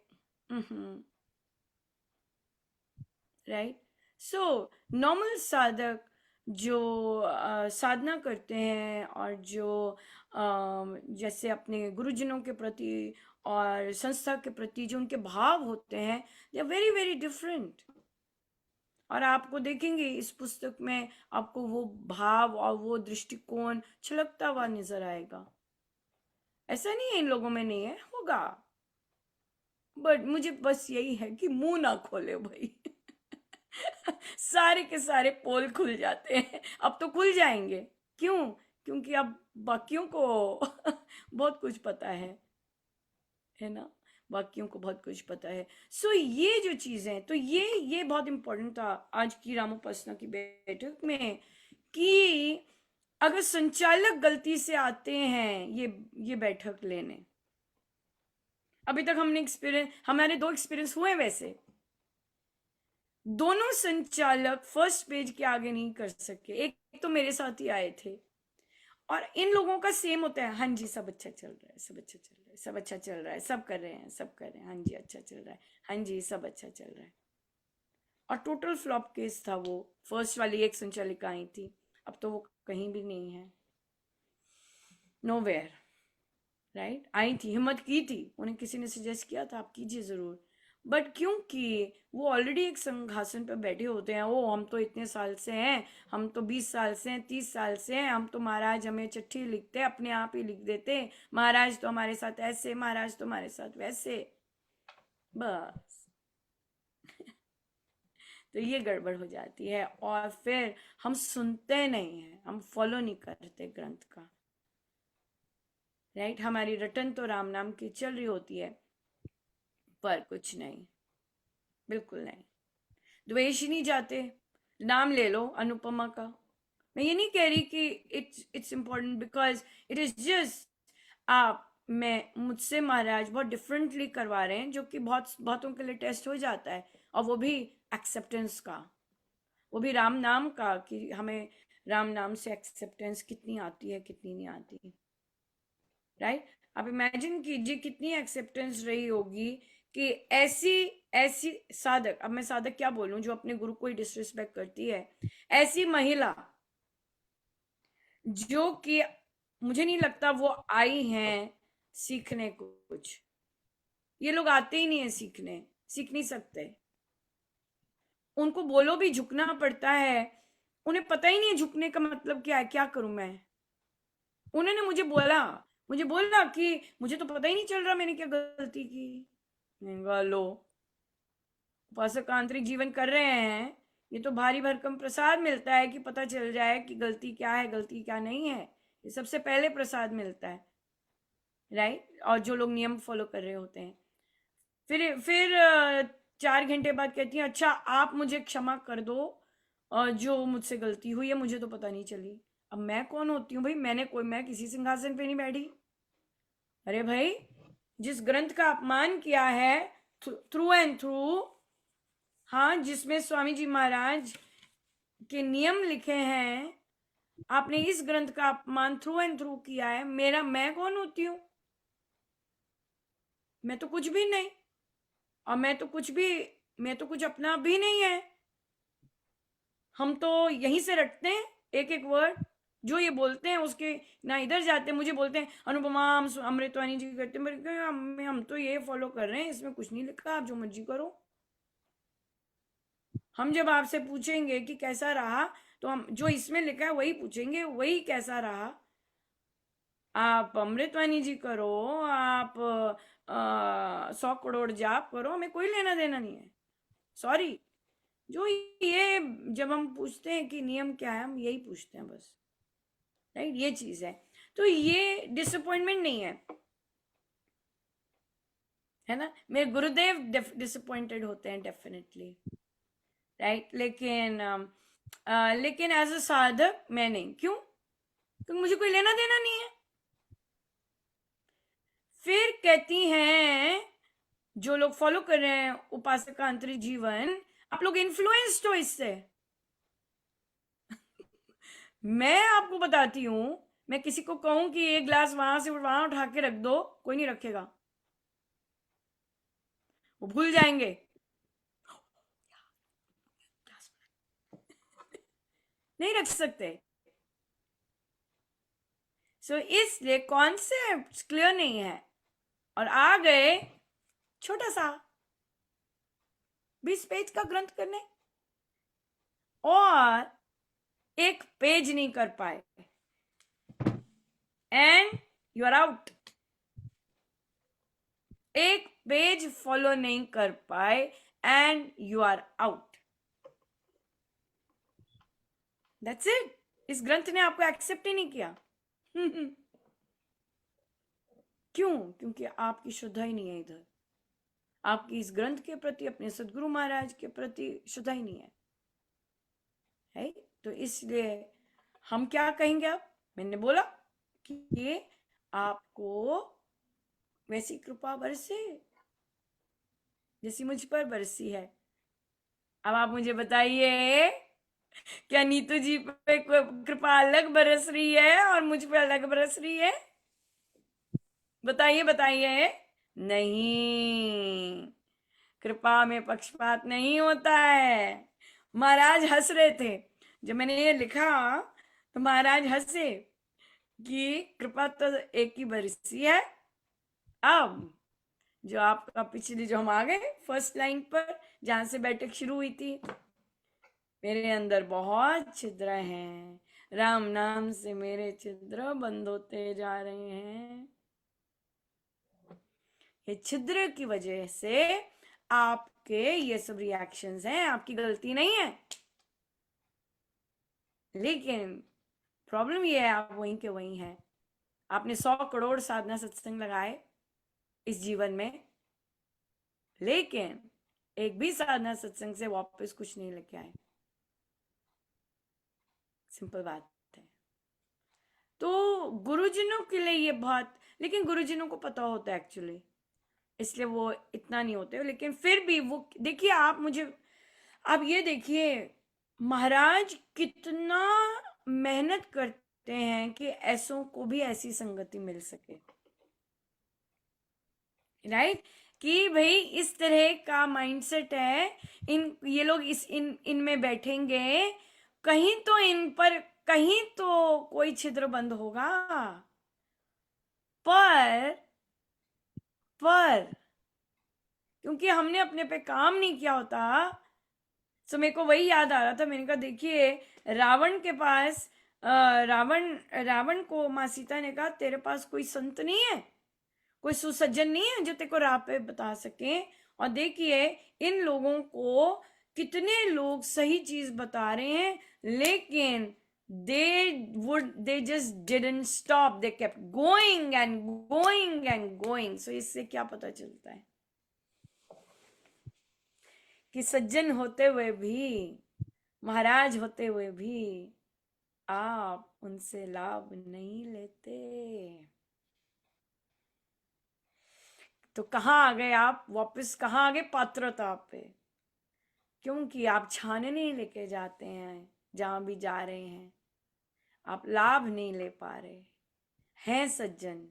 राइट? सो नॉर्मल साधक जो साधना करते हैं और जो जैसे अपने गुरुजनों के प्रति और संस्था के प्रति जो उनके भाव होते हैं, they are very very different. और आपको देखेंगे इस पुस्तक में आपको वो भाव और वो दृष्टिकोण छलकता हुआ नजर आएगा। ऐसा नहीं है इन लोगों में नहीं है, होगा, बट मुझे बस यही है कि मुंह ना खोले भाई सारे के सारे पोल खुल जाते हैं, अब तो खुल जाएंगे। क्यों? क्योंकि अब बाकियों को बहुत कुछ पता है ना, बाकियों को बहुत कुछ पता है। सो ये जो चीजें, तो ये बहुत इंपॉर्टेंट था आज की रामोपासना की बैठक में, कि अगर संचालक गलती से आते हैं ये बैठक लेने, अभी तक हमारे 2 एक्सपीरियंस हुए, वैसे दोनों संचालक फर्स्ट पेज के आगे नहीं कर सके। एक तो मेरे साथ ही आए थे, और इन लोगों का सेम होता है, हाँ जी सब अच्छा चल रहा है, सब अच्छा चल रहा है, सब अच्छा चल रहा है, सब कर रहे हैं, सब कर रहे हैं, हाँ जी अच्छा चल रहा है, हाँ जी सब अच्छा चल रहा है। और टोटल फ्लॉप केस था वो। फर्स्ट वाली एक संचालिका आई थी, अब तो वो कहीं भी नहीं है, नोवेयर, राइट? आई थी, हिम्मत की थी, उन्हें किसी ने सजेस्ट किया था आप कीजिए जरूर, बट क्योंकि वो ऑलरेडी एक सिंहासन पर बैठे होते हैं, ओ हम तो इतने साल से हैं, हम तो 20 साल से हैं, 30 साल से हैं, हम तो महाराज हमें चिट्ठी लिखते अपने आप ही लिख देते, महाराज तो हमारे साथ ऐसे, महाराज तो हमारे साथ वैसे, बस तो ये गड़बड़ हो जाती है, और फिर हम सुनते नहीं हैं, हम फॉलो नहीं करते ग्रंथ का, राइट? हमारी रटन तो राम नाम की चल रही होती है, पर कुछ नहीं, बिल्कुल नहीं। द्वेष ही नहीं जाते, नाम ले लो अनुपमा का। मैं ये नहीं कह रही कि it's important, because it is just आप मैं मुझसे महाराज बहुत डिफरेंटली करवा रहे हैं, जो कि बहुतों के लिए टेस्ट हो जाता है, और वो भी एक्सेप्टेंस का, वो भी राम नाम का, कि हमें राम नाम से एक्सेप्टेंस कितनी आती है कितनी नहीं आती, राइट? आप इमेजिन कीजिए कितनी एक्सेप्टेंस रही होगी कि ऐसी ऐसी साधक, अब मैं साधक क्या बोलूं, जो अपने गुरु को ही डिसरिस्पेक्ट करती है, ऐसी महिला जो कि मुझे नहीं लगता वो आई हैं सीखने को कुछ, ये लोग आते ही नहीं है सीखने, सीख नहीं सकते, उनको बोलो भी झुकना पड़ता है, उन्हें पता ही नहीं है झुकने का मतलब क्या है, क्या करूं मैं। उन्होंने मुझे बोला कि मुझे तो पता ही नहीं चल रहा मैंने क्या गलती की। लो, उपासक आंतरिक जीवन कर रहे हैं, ये तो भारी भरकम प्रसाद मिलता है कि पता चल जाए कि गलती क्या है गलती क्या नहीं है, ये सबसे पहले प्रसाद मिलता है, राइट? और जो लोग नियम फॉलो कर रहे होते हैं, फिर 4 घंटे बाद कहती हैं अच्छा आप मुझे क्षमा कर दो, और जो मुझसे गलती हुई है मुझे तो पता नहीं चली। अब मैं कौन होती हूँ भाई, मैं किसी सिंहासन पे नहीं बैठी। अरे भाई, जिस ग्रंथ का अपमान किया है थ्रू एंड थ्रू, हाँ, जिसमें स्वामी जी महाराज के नियम लिखे हैं, आपने इस ग्रंथ का अपमान थ्रू एंड थ्रू किया है, मैं कौन होती हूँ? मैं तो कुछ भी नहीं, और मैं तो कुछ अपना भी नहीं है। हम तो यहीं से रटते हैं एक एक वर्ड, जो ये बोलते हैं उसके ना इधर जाते हैं। मुझे बोलते हैं अनुपमा हम अमृतवाणी जी करते हैं, हम तो ये फॉलो कर रहे हैं, इसमें कुछ नहीं लिखा, आप जो मर्जी करो। हम जब आपसे पूछेंगे कि कैसा रहा, तो हम जो इसमें लिखा है वही पूछेंगे, वही कैसा रहा। आप अमृतवाणी जी करो, आप 100 करोड़ जाप करो, हमें कोई लेना देना नहीं है, सॉरी। जो ये जब हम पूछते हैं कि नियम क्या है, हम यही पूछते हैं बस, राइट? ये चीज है। तो ये डिसअपॉइंटमेंट नहीं है ना। मेरे गुरुदेव डिसअपॉइंटेड होते हैं डेफिनेटली, राइट, लेकिन एज अ साधक मैं नहीं। क्यों? क्योंकि मुझे कोई लेना देना नहीं है। फिर कहती हैं जो लोग फॉलो कर रहे हैं उपासका अंतरिक जीवन, आप लोग इन्फ्लुएंस्ड हो इससे। मैं आपको बताती हूं, मैं किसी को कहूं कि एक ग्लास वहां से वहां उठा के रख दो, कोई नहीं रखेगा, वो भूल जाएंगे। नहीं रख सकते। सो इसलिए कॉन्सेप्ट क्लियर नहीं है और आ गए छोटा सा 20 पेज का ग्रंथ करने और एक पेज नहीं कर पाए, एंड यू आर आउट। एक पेज फॉलो नहीं कर पाए and you are out. That's it. इस ग्रंथ ने आपको एक्सेप्ट ही नहीं किया। क्यों? क्योंकि आपकी श्रद्धा ही नहीं है इधर। आपकी इस ग्रंथ के प्रति, अपने सदगुरु महाराज के प्रति श्रद्धा ही नहीं है। तो इसलिए हम क्या कहेंगे? अब मैंने बोला कि आपको वैसी कृपा बरसे जैसी मुझ पर बरसी है। अब आप मुझे बताइए, क्या नीतू जी पे कृपा अलग बरस रही है और मुझ पे अलग बरस रही है? बताइए बताइए। नहीं, कृपा में पक्षपात नहीं होता है। महाराज हंस रहे थे जब मैंने ये लिखा, तो महाराज हंसे कि कृपा तो एक ही बरसी है। अब जो आपका पिछली, जो हम आ गए फर्स्ट लाइन पर जहां से बैठक शुरू हुई थी, मेरे अंदर बहुत छिद्र हैं, राम नाम से मेरे छिद्र बंद होते जा रहे हैं। ये छिद्र की वजह से आपके ये सब रिएक्शंस हैं, आपकी गलती नहीं है। लेकिन प्रॉब्लम ये है, आप वहीं के वहीं हैं। आपने 100 करोड़ साधना सत्संग लगाए इस जीवन में, लेकिन एक भी साधना सत्संग से वापस कुछ नहीं लेके आए। सिंपल बात है। तो गुरुजनों के लिए ये बहुत, लेकिन गुरुजनों को पता होता है एक्चुअली, इसलिए वो इतना नहीं होते। लेकिन फिर भी वो देखिए, आप ये देखिए महाराज कितना मेहनत करते हैं कि ऐसों को भी ऐसी संगति मिल सके, राइट। कि भाई इस तरह का माइंडसेट है, ये लोग इनमें बैठेंगे, कहीं तो इन पर कहीं तो कोई छिद्र बंद होगा। पर क्योंकि हमने अपने पे काम नहीं किया होता, तो मेरे को वही याद आ रहा था। मैंने कहा देखिए, रावण के पास रावण को माँ सीता ने कहा तेरे पास कोई संत नहीं है, कोई सुसज्जन नहीं है जो तेरे को राह पे बता सके। और देखिए इन लोगों को कितने लोग सही चीज बता रहे हैं, लेकिन they just didn't stop, they kept going and going and going। so इससे क्या पता चलता है कि सज्जन होते हुए भी, महाराज होते हुए भी आप उनसे लाभ नहीं लेते। तो कहाँ आ गए आप? वापस कहाँ आ गए? पात्रता पे। क्योंकि आप छाननी लेके जाते हैं जहां भी जा रहे हैं, आप लाभ नहीं ले पा रहे हैं। सज्जन,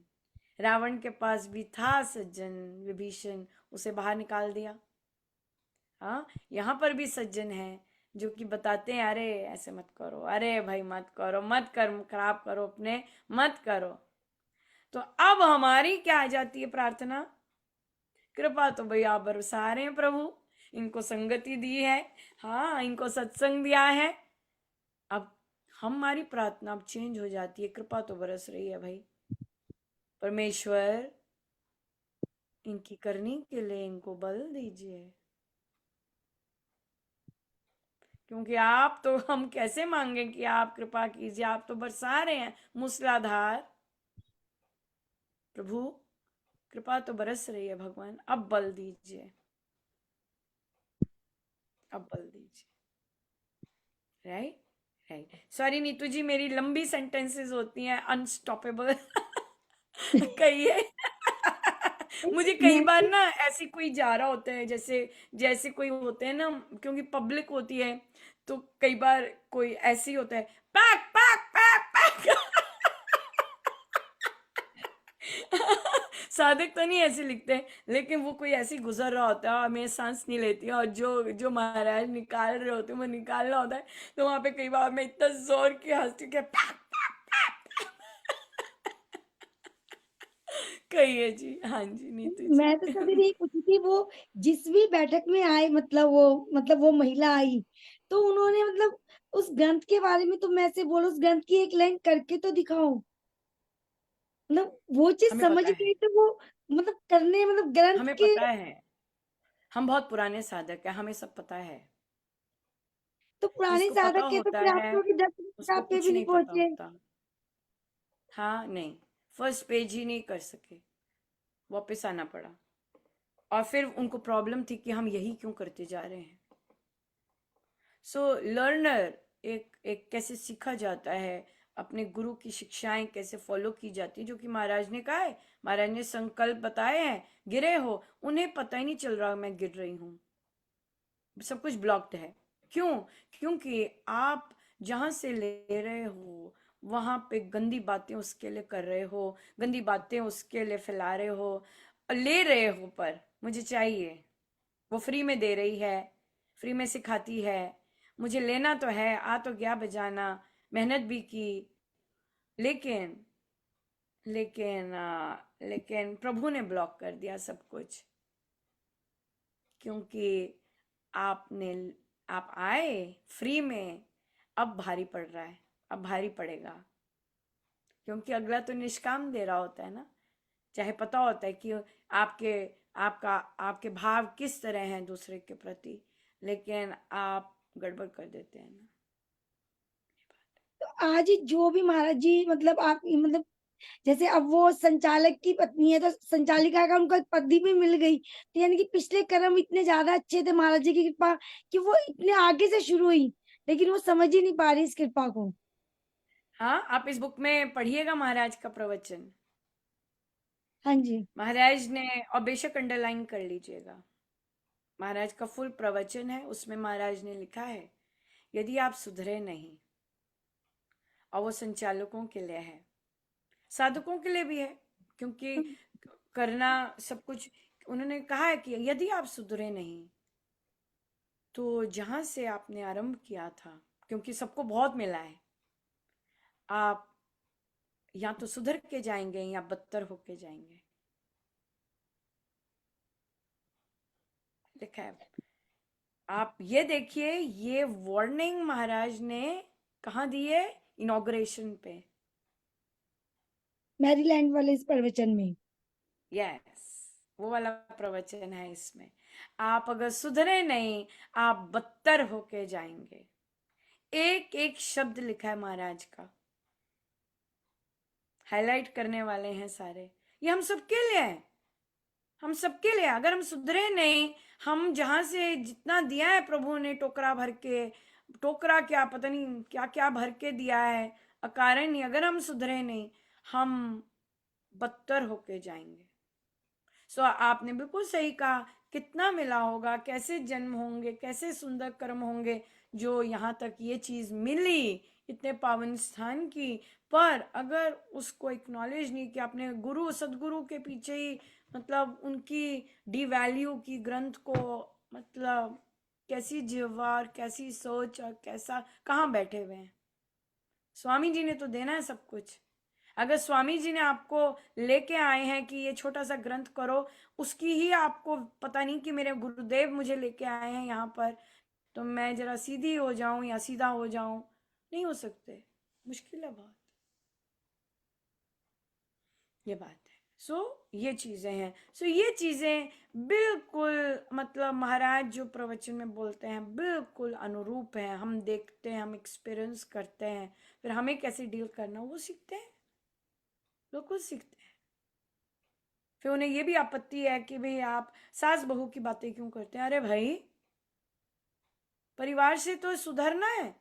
रावण के पास भी था सज्जन, विभीषण, उसे बाहर निकाल दिया। हाँ, यहाँ पर भी सज्जन है जो कि बताते हैं अरे ऐसे मत करो, अरे भाई मत करो, मत कर्म खराब करो अपने, मत करो। तो अब हमारी क्या आ जाती है प्रार्थना? कृपा तो भाई आप बरसा रहे हैं प्रभु, इनको संगति दी है, हाँ इनको सत्संग दिया है। अब हमारी प्रार्थना अब चेंज हो जाती है, कृपा तो बरस रही है भाई, परमेश्वर इनकी करनी के लिए इनको बल दीजिए। क्योंकि आप तो, हम कैसे मांगे कि आप कृपा कीजिए, आप तो बरसा रहे हैं मूसलाधार। प्रभु कृपा तो बरस रही है भगवान, अब बल दीजिए, अब बल दीजिए। Right right. सॉरी नीतू जी, मेरी लंबी सेंटेंसेस होती हैं, अनस्टॉपेबल। कहिए। मुझे कई मैं बार ना ऐसे कोई जा रहा होता है, जैसे जैसे कोई होते हैं ना, क्योंकि पब्लिक होती है, तो कई बार कोई ऐसे ही होता है, पैक पैक पैक पैक। साधक तो नहीं ऐसे लिखते, लेकिन वो कोई ऐसे ही गुजर रहा होता है और मैं सांस नहीं लेती हूँ, और जो जो महाराज निकाल रहे होते हैं वो निकाल रहा होता है, तो वहां पे कई बार मैं इतना जोर की हंसती हूँ कि पैक पैक पैक। कहिए जी। हाँ जी नीतू जी। मैं तो कभी नहीं पूछी थी वो, जिस भी बैठक में आए, मतलब वो महिला आई, तो उन्होंने मतलब उस ग्रंथ के बारे में, तो मैं से बोलो उस ग्रंथ की एक लाइन करके तो दिखाओ, मतलब वो चीज हमें समझ पता है, गई तो वो मतलब करने, मतलब ग्रंथ हमें के। पता है, हम बहुत पुराने साधक हैं, हमें सब पता है। तो पुराने जिसको पता साधक के तो होता फिर आप है तो अभी 10 मिनट उसको आप पे कुछ भी नहीं नहीं पता पहुंचे। होता। हाँ नहीं, फर्स्ट पेज ही नहीं कर सके, वापस आना पड़ा, और फिर उनको प्रॉब्लम थी कि हम यही क्यों करते जा रहे हैं। सो लर्नर एक एक कैसे सीखा जाता है, अपने गुरु की शिक्षाएं कैसे फॉलो की जाती है, जो कि महाराज ने कहा है, महाराज ने संकल्प बताए हैं, गिरे हो, उन्हें पता ही नहीं चल रहा मैं गिर रही हूँ, सब कुछ ब्लॉक्ड है। क्यों? क्योंकि आप जहां से ले रहे हो वहां पे गंदी बातें उसके लिए कर रहे हो, गंदी बातें उसके लिए फैला रहे हो, और ले रहे हो, पर मुझे चाहिए, वो फ्री में दे रही है, फ्री में सिखाती है, मुझे लेना तो है, आ तो गया बजाना, मेहनत भी की, लेकिन लेकिन प्रभु ने ब्लॉक कर दिया सब कुछ, क्योंकि आपने आप आए फ्री में, अब भारी पड़ रहा है, अब भारी पड़ेगा, क्योंकि अगला तो निष्काम दे रहा होता है ना, चाहे पता होता है कि आपके आपका आपके भाव किस तरह हैं दूसरे के प्रति, लेकिन आप गड़बड़ कर देते हैं ना। तो आज जो भी महाराज जी, मतलब आप मतलब जैसे अब वो संचालक की पत्नी है, तो संचालिका का उनको एक पदवी भी मिल गई, तो यानी कि पिछले कर्म इतने ज्यादा अच्छे थे महाराज जी की कृपा, कि वो इतने आगे से शुरू हुई, लेकिन वो समझ ही नहीं पा रही इस कृपा को। हाँ, आप इस बुक में पढ़िएगा महाराज का प्रवचन, हाँ जी। महाराज ने, और बेशक अंडरलाइन कर लीजिएगा, महाराज का फुल प्रवचन है, उसमें महाराज ने लिखा है, यदि आप सुधरे नहीं, और वो संचालकों के लिए है, साधकों के लिए भी है, क्योंकि करना सब कुछ, उन्होंने कहा है कि यदि आप सुधरे नहीं, तो जहां से आपने आरंभ किया था, क्योंकि सबको बहुत मिला है, आप या तो सुधर के जाएंगे या बदतर होके जाएंगे, लिखा है। आप ये देखिए, ये वार्निंग महाराज ने कहाँ दी है? इनॉग्रेशन पे। मैरीलैंड वाले इस प्रवचन में। यस, वो वाला प्रवचन है इसमें, आप अगर सुधरे नहीं, आप बदतर होके जाएंगे, एक एक शब्द लिखा है महाराज का, हाईलाइट करने वाले हैं सारे, ये हम सबके लिए है, हम सबके लिए। अगर हम सुधरे नहीं, हम जहां से जितना दिया है प्रभु ने टोकरा भर के, टोकरा क्या पता नहीं क्या क्या भर के दिया है अकारण ही, अगर हम सुधरे नहीं, हम बदतर होके जाएंगे। सो आपने बिल्कुल सही कहा, कितना मिला होगा, कैसे जन्म होंगे, कैसे सुंदर कर्म होंगे, जो यहाँ तक ये चीज मिली, इतने पावन स्थान की, पर अगर उसको एक्नॉलेज नहीं किया, अपने गुरु सदगुरु के पीछे ही, मतलब उनकी डिवैल्यू की ग्रंथ को, मतलब कैसी जिह्वा और कैसी सोच और कैसा, कहाँ बैठे हुए हैं। स्वामी जी ने तो देना है सब कुछ, अगर स्वामी जी ने आपको लेके आए हैं कि ये छोटा सा ग्रंथ करो, उसकी ही आपको पता नहीं कि मेरे गुरुदेव मुझे लेके आए हैं यहाँ पर, तो मैं जरा सीधी हो जाऊं या सीधा हो जाऊं, नहीं हो सकते, मुश्किल है बहुत, ये बात है। सो ये चीजें हैं, सो ये चीजें बिल्कुल, मतलब महाराज जो प्रवचन में बोलते हैं बिल्कुल अनुरूप है, हम देखते हैं, हम एक्सपीरियंस करते हैं, फिर हमें कैसे डील करना वो सीखते हैं, बिल्कुल सीखते हैं। फिर उन्हें ये भी आपत्ति है कि भाई आप सास बहू की बातें क्यों करते हैं। अरे भाई, परिवार से तो सुधरना है।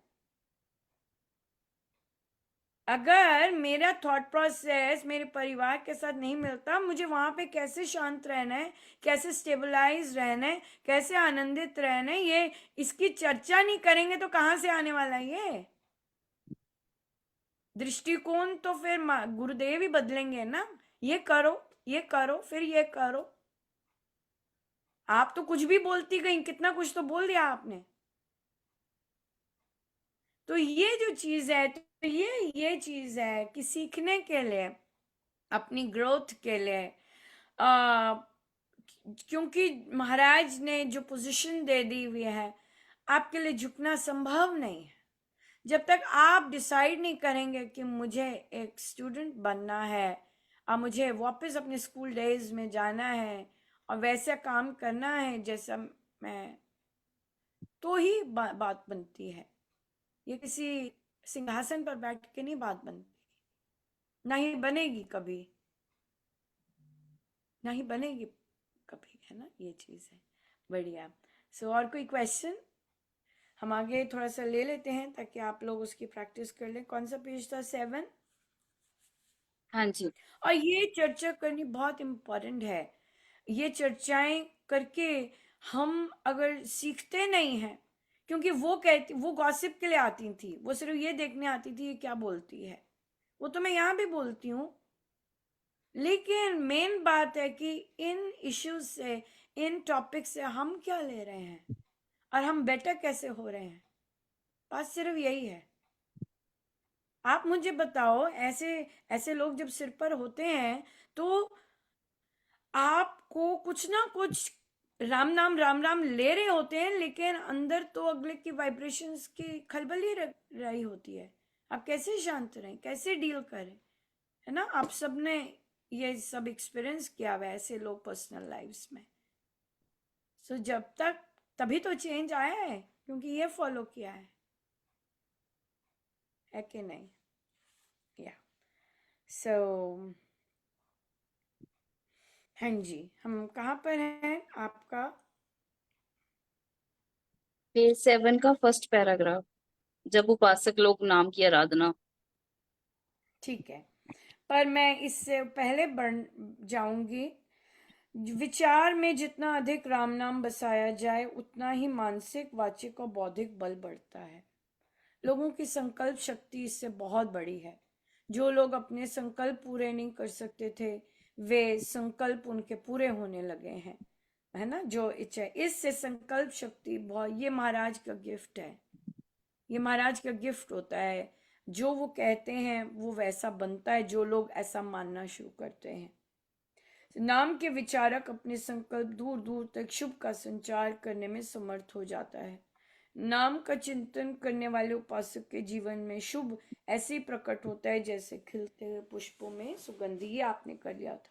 अगर मेरा थॉट प्रोसेस मेरे परिवार के साथ नहीं मिलता, मुझे वहां पे कैसे शांत रहना है, कैसे स्टेबलाइज रहना है, कैसे आनंदित रहना है, ये इसकी चर्चा नहीं करेंगे तो कहाँ से आने वाला है ये दृष्टिकोण। तो फिर गुरुदेव ही बदलेंगे ना, ये करो, ये करो, फिर ये करो। आप तो कुछ भी बोलती गई, कितना कुछ तो बोल दिया आपने। तो ये जो चीज है, तो ये चीज है कि सीखने के लिए, अपनी ग्रोथ के लिए, आ, क्योंकि महाराज ने जो पोजीशन दे दी हुई है, आपके लिए झुकना संभव नहीं है जब तक आप डिसाइड नहीं करेंगे कि मुझे एक स्टूडेंट बनना है और मुझे वापस अपने स्कूल डेज में जाना है और वैसा काम करना है जैसा मैं, तो ही बात बनती है। ये किसी सिंहासन पर बैठ के नहीं बात बनती, ना ही बनेगी कभी, ना ही बनेगी कभी, है ना, ये चीज है। बढ़िया। सो और कोई क्वेश्चन? हम आगे थोड़ा सा ले लेते हैं ताकि आप लोग उसकी प्रैक्टिस कर लें। कौन सा पेज था? 7। हाँ जी। और ये चर्चा करनी बहुत इम्पोर्टेंट है। ये चर्चाएं करके हम अगर सीखते नहीं हैं, क्योंकि वो कहती, वो गॉसिप के लिए आती थी, वो सिर्फ ये देखने आती थी ये क्या बोलती है। वो तो मैं यहाँ भी बोलती हूँ, लेकिन मेन बात है कि इन इश्यूज से, इन टॉपिक से हम क्या ले रहे हैं और हम बेटर कैसे हो रहे हैं। बात सिर्फ यही है। आप मुझे बताओ, ऐसे ऐसे लोग जब सिर पर होते हैं तो आपको कुछ ना कुछ राम नाम ले रहे होते हैं, लेकिन अंदर तो अगले की वाइब्रेशंस की खलबली रही होती है। आप कैसे शांत रहें, कैसे डील करें, है ना। आप सबने ये सब एक्सपीरियंस किया हुआ है, ऐसे लोग पर्सनल लाइफ्स में। सो जब तक, तभी तो चेंज आया है, क्योंकि ये फॉलो किया है कि नहीं? या सो हाँ जी, हम कहाँ पर हैं आपका? पेज 7 का फर्स्ट पैराग्राफ, जब उपासक लोग नाम की आराधना। ठीक है, पर मैं इससे पहले बढ़ जाऊंगी। विचार में जितना अधिक राम नाम बसाया जाए, उतना ही मानसिक, वाचिक और बौद्धिक बल बढ़ता है। लोगों की संकल्प शक्ति इससे बहुत बड़ी है। जो लोग अपने संकल्प पूरे नहीं कर सकते थे, वे संकल्प उनके पूरे होने लगे हैं, है ना। जो इच्छा है, इससे संकल्प शक्ति बहुत, ये महाराज का गिफ्ट है। ये महाराज का गिफ्ट होता है। जो वो कहते हैं वो वैसा बनता है, जो लोग ऐसा मानना शुरू करते हैं। नाम के विचारक अपने संकल्प दूर दूर तक शुभ का संचार करने में समर्थ हो जाता है। नाम का चिंतन करने वाले उपासक के जीवन में शुभ ऐसे ही प्रकट होता है जैसे खिलते हुए पुष्पों में सुगंध। ये आपने कर लिया था।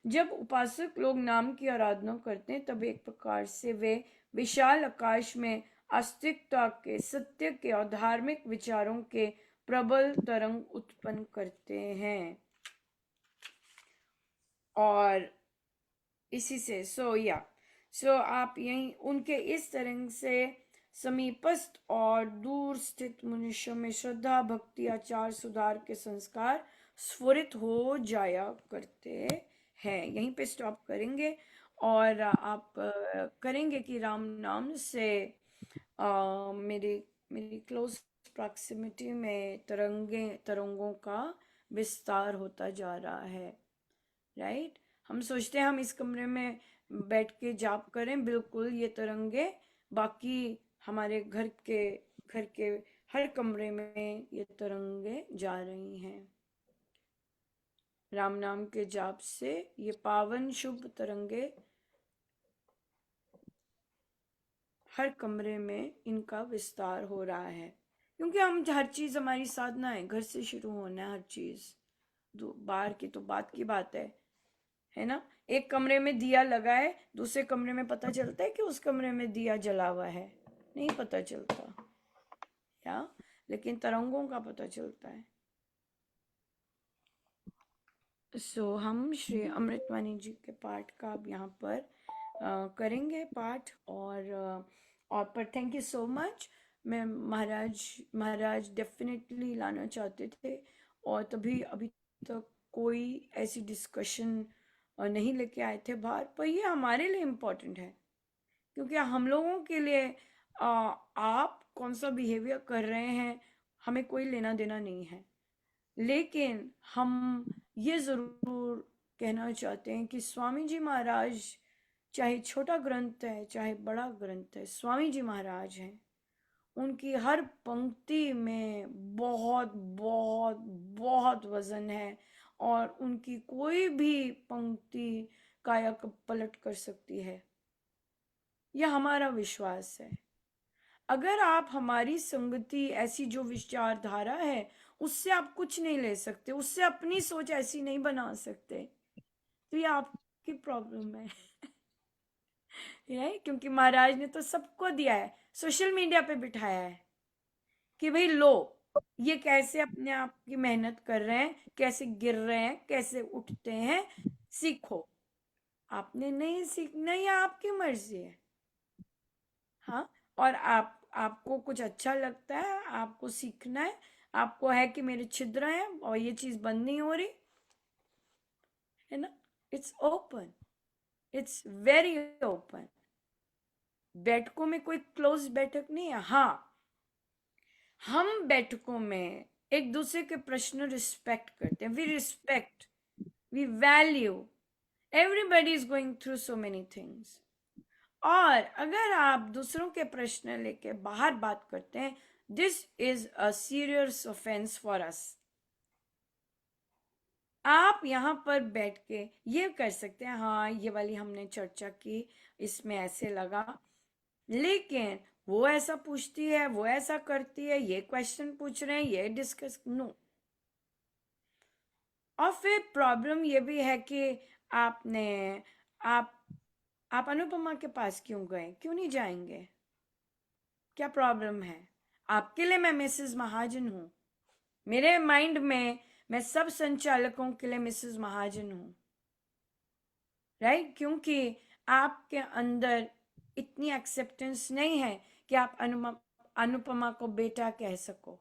जब उपासक लोग नाम की आराधना करते हैं, तब एक प्रकार से वे विशाल आकाश में आस्तिकता के, सत्य के और धार्मिक विचारों के प्रबल तरंग उत्पन्न करते हैं। और इसी से सो आप यहीं उनके इस तरंग से समीपस्थ और दूर स्थित मनुष्यों में श्रद्धा, भक्ति, आचार, सुधार के संस्कार स्फुरित हो जाया करते हैं। यहीं पे स्टॉप करेंगे और आप करेंगे कि राम नाम से मेरे मेरी क्लोज प्रॉक्सिमिटी में तरंगों का विस्तार होता जा रहा है। राइट। हम सोचते हैं हम इस कमरे में बैठ के जाप करें, बिल्कुल ये तरंगे बाकी हमारे घर के हर कमरे में ये तरंगे जा रही हैं। राम नाम के जाप से ये पावन शुभ तरंगे हर कमरे में इनका विस्तार हो रहा है, क्योंकि हम हर चीज हमारी साधना है, घर से शुरू होना है हर चीज। बाहर की तो बात की बात है ना। एक कमरे में दिया लगा है, दूसरे कमरे में पता चलता है कि उस कमरे में दिया जला हुआ है? नहीं पता चलता, या लेकिन तरंगों का पता चलता है। सो हम श्री अमृतवाणी जी के पाठ का अब यहाँ पर करेंगे पाठ। और पर थैंक यू सो मच। मैं महाराज डेफिनेटली लाना चाहते थे, और तभी अभी तक कोई ऐसी डिस्कशन नहीं लेके आए थे बाहर, पर ये हमारे लिए इम्पोर्टेंट है, क्योंकि हम लोगों के लिए आप कौन सा बिहेवियर कर रहे हैं हमें कोई लेना देना नहीं है। लेकिन हम ये ज़रूर कहना चाहते हैं कि स्वामी जी महाराज, चाहे छोटा ग्रंथ है चाहे बड़ा ग्रंथ है, स्वामी जी महाराज हैं। उनकी हर पंक्ति में बहुत बहुत बहुत वजन है, और उनकी कोई भी पंक्ति काया पलट कर सकती है, यह हमारा विश्वास है। अगर आप हमारी संगति, ऐसी जो विचारधारा है, उससे आप कुछ नहीं ले सकते, उससे अपनी सोच ऐसी नहीं बना सकते, तो ये आपकी प्रॉब्लम है। राइट? क्योंकि महाराज ने तो सबको दिया है, सोशल मीडिया पे बिठाया है कि भाई लो, ये कैसे अपने आप की मेहनत कर रहे हैं, कैसे गिर रहे हैं, कैसे उठते हैं, सीखो। आपने नहीं सीखना, ये आपकी मर्जी है। हाँ, और आपको कुछ अच्छा लगता है, आपको सीखना है, आपको है कि मेरे छिद्र हैं और ये चीज बंद नहीं हो रही है ना, it's open, it's very open. बैठकों में कोई क्लोज बैठक नहीं है। हाँ, हम बैठकों में एक दूसरे के प्रश्न रिस्पेक्ट करते हैं, we respect, we value, everybody is going through so many things. और अगर आप दूसरों के प्रश्न लेके बाहर बात करते हैं, this is a serious offence for us. आप यहाँ पर बैठ के ये कर सकते हैं, हाँ ये वाली हमने चर्चा की, इसमें ऐसे लगा, लेकिन वो ऐसा पूछती है, वो ऐसा करती है, ये क्वेश्चन पूछ रहे हैं, ये डिस्कस, नो। और फिर प्रॉब्लम ये भी है कि आपने आप आप अनुपमा के पास क्यों गए, क्यों नहीं जाएंगे? क्या प्रॉब्लम है? आपके लिए मैं मिसेस महाजन हूं, मेरे माइंड में मैं सब संचालकों के लिए मिसेस महाजन हूं, राइट? क्योंकि आपके अंदर इतनी एक्सेप्टेंस नहीं है कि आप अनुपमा को बेटा कह सको।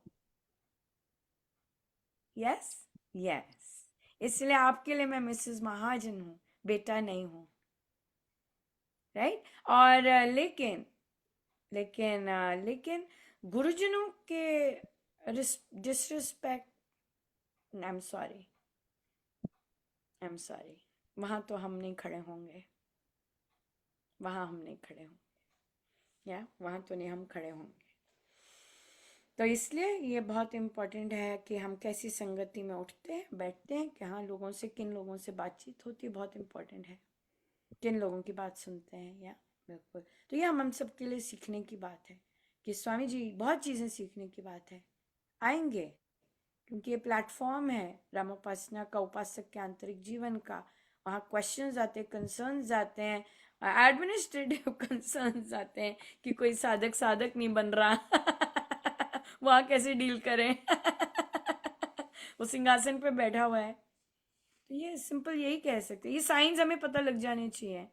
यस, यस, इसलिए आपके लिए मैं मिसेस महाजन हूं, बेटा नहीं हूं, राइट? और लेकिन गुरुजनों के डिसरिस्पेक्ट, आई एम सॉरी, वहां तो हम नहीं खड़े होंगे, वहां हम नहीं खड़े होंगे, या वहां तो नहीं हम खड़े होंगे। तो इसलिए ये बहुत इम्पोर्टेंट है कि हम कैसी संगति में उठते हैं, बैठते हैं, कहाँ लोगों से, किन लोगों से बातचीत होती है, बहुत इम्पोर्टेंट है, किन लोगों की बात सुनते हैं। या बिल्कुल, तो ये हम सबके लिए सीखने की बात है कि स्वामी जी, बहुत चीज़ें सीखने की बात है, आएंगे, क्योंकि ये प्लेटफॉर्म है रामोपासना का, उपासक के आंतरिक जीवन का। वहाँ क्वेश्चंस आते हैं, कंसर्न्स आते हैं, एडमिनिस्ट्रेटिव कंसर्न्स आते हैं कि कोई साधक नहीं बन रहा वहाँ कैसे डील करें वो सिंहासन पे बैठा हुआ है। तो ये सिंपल यही कह सकते हैं, ये साइंस हमें पता लग जाने चाहिए।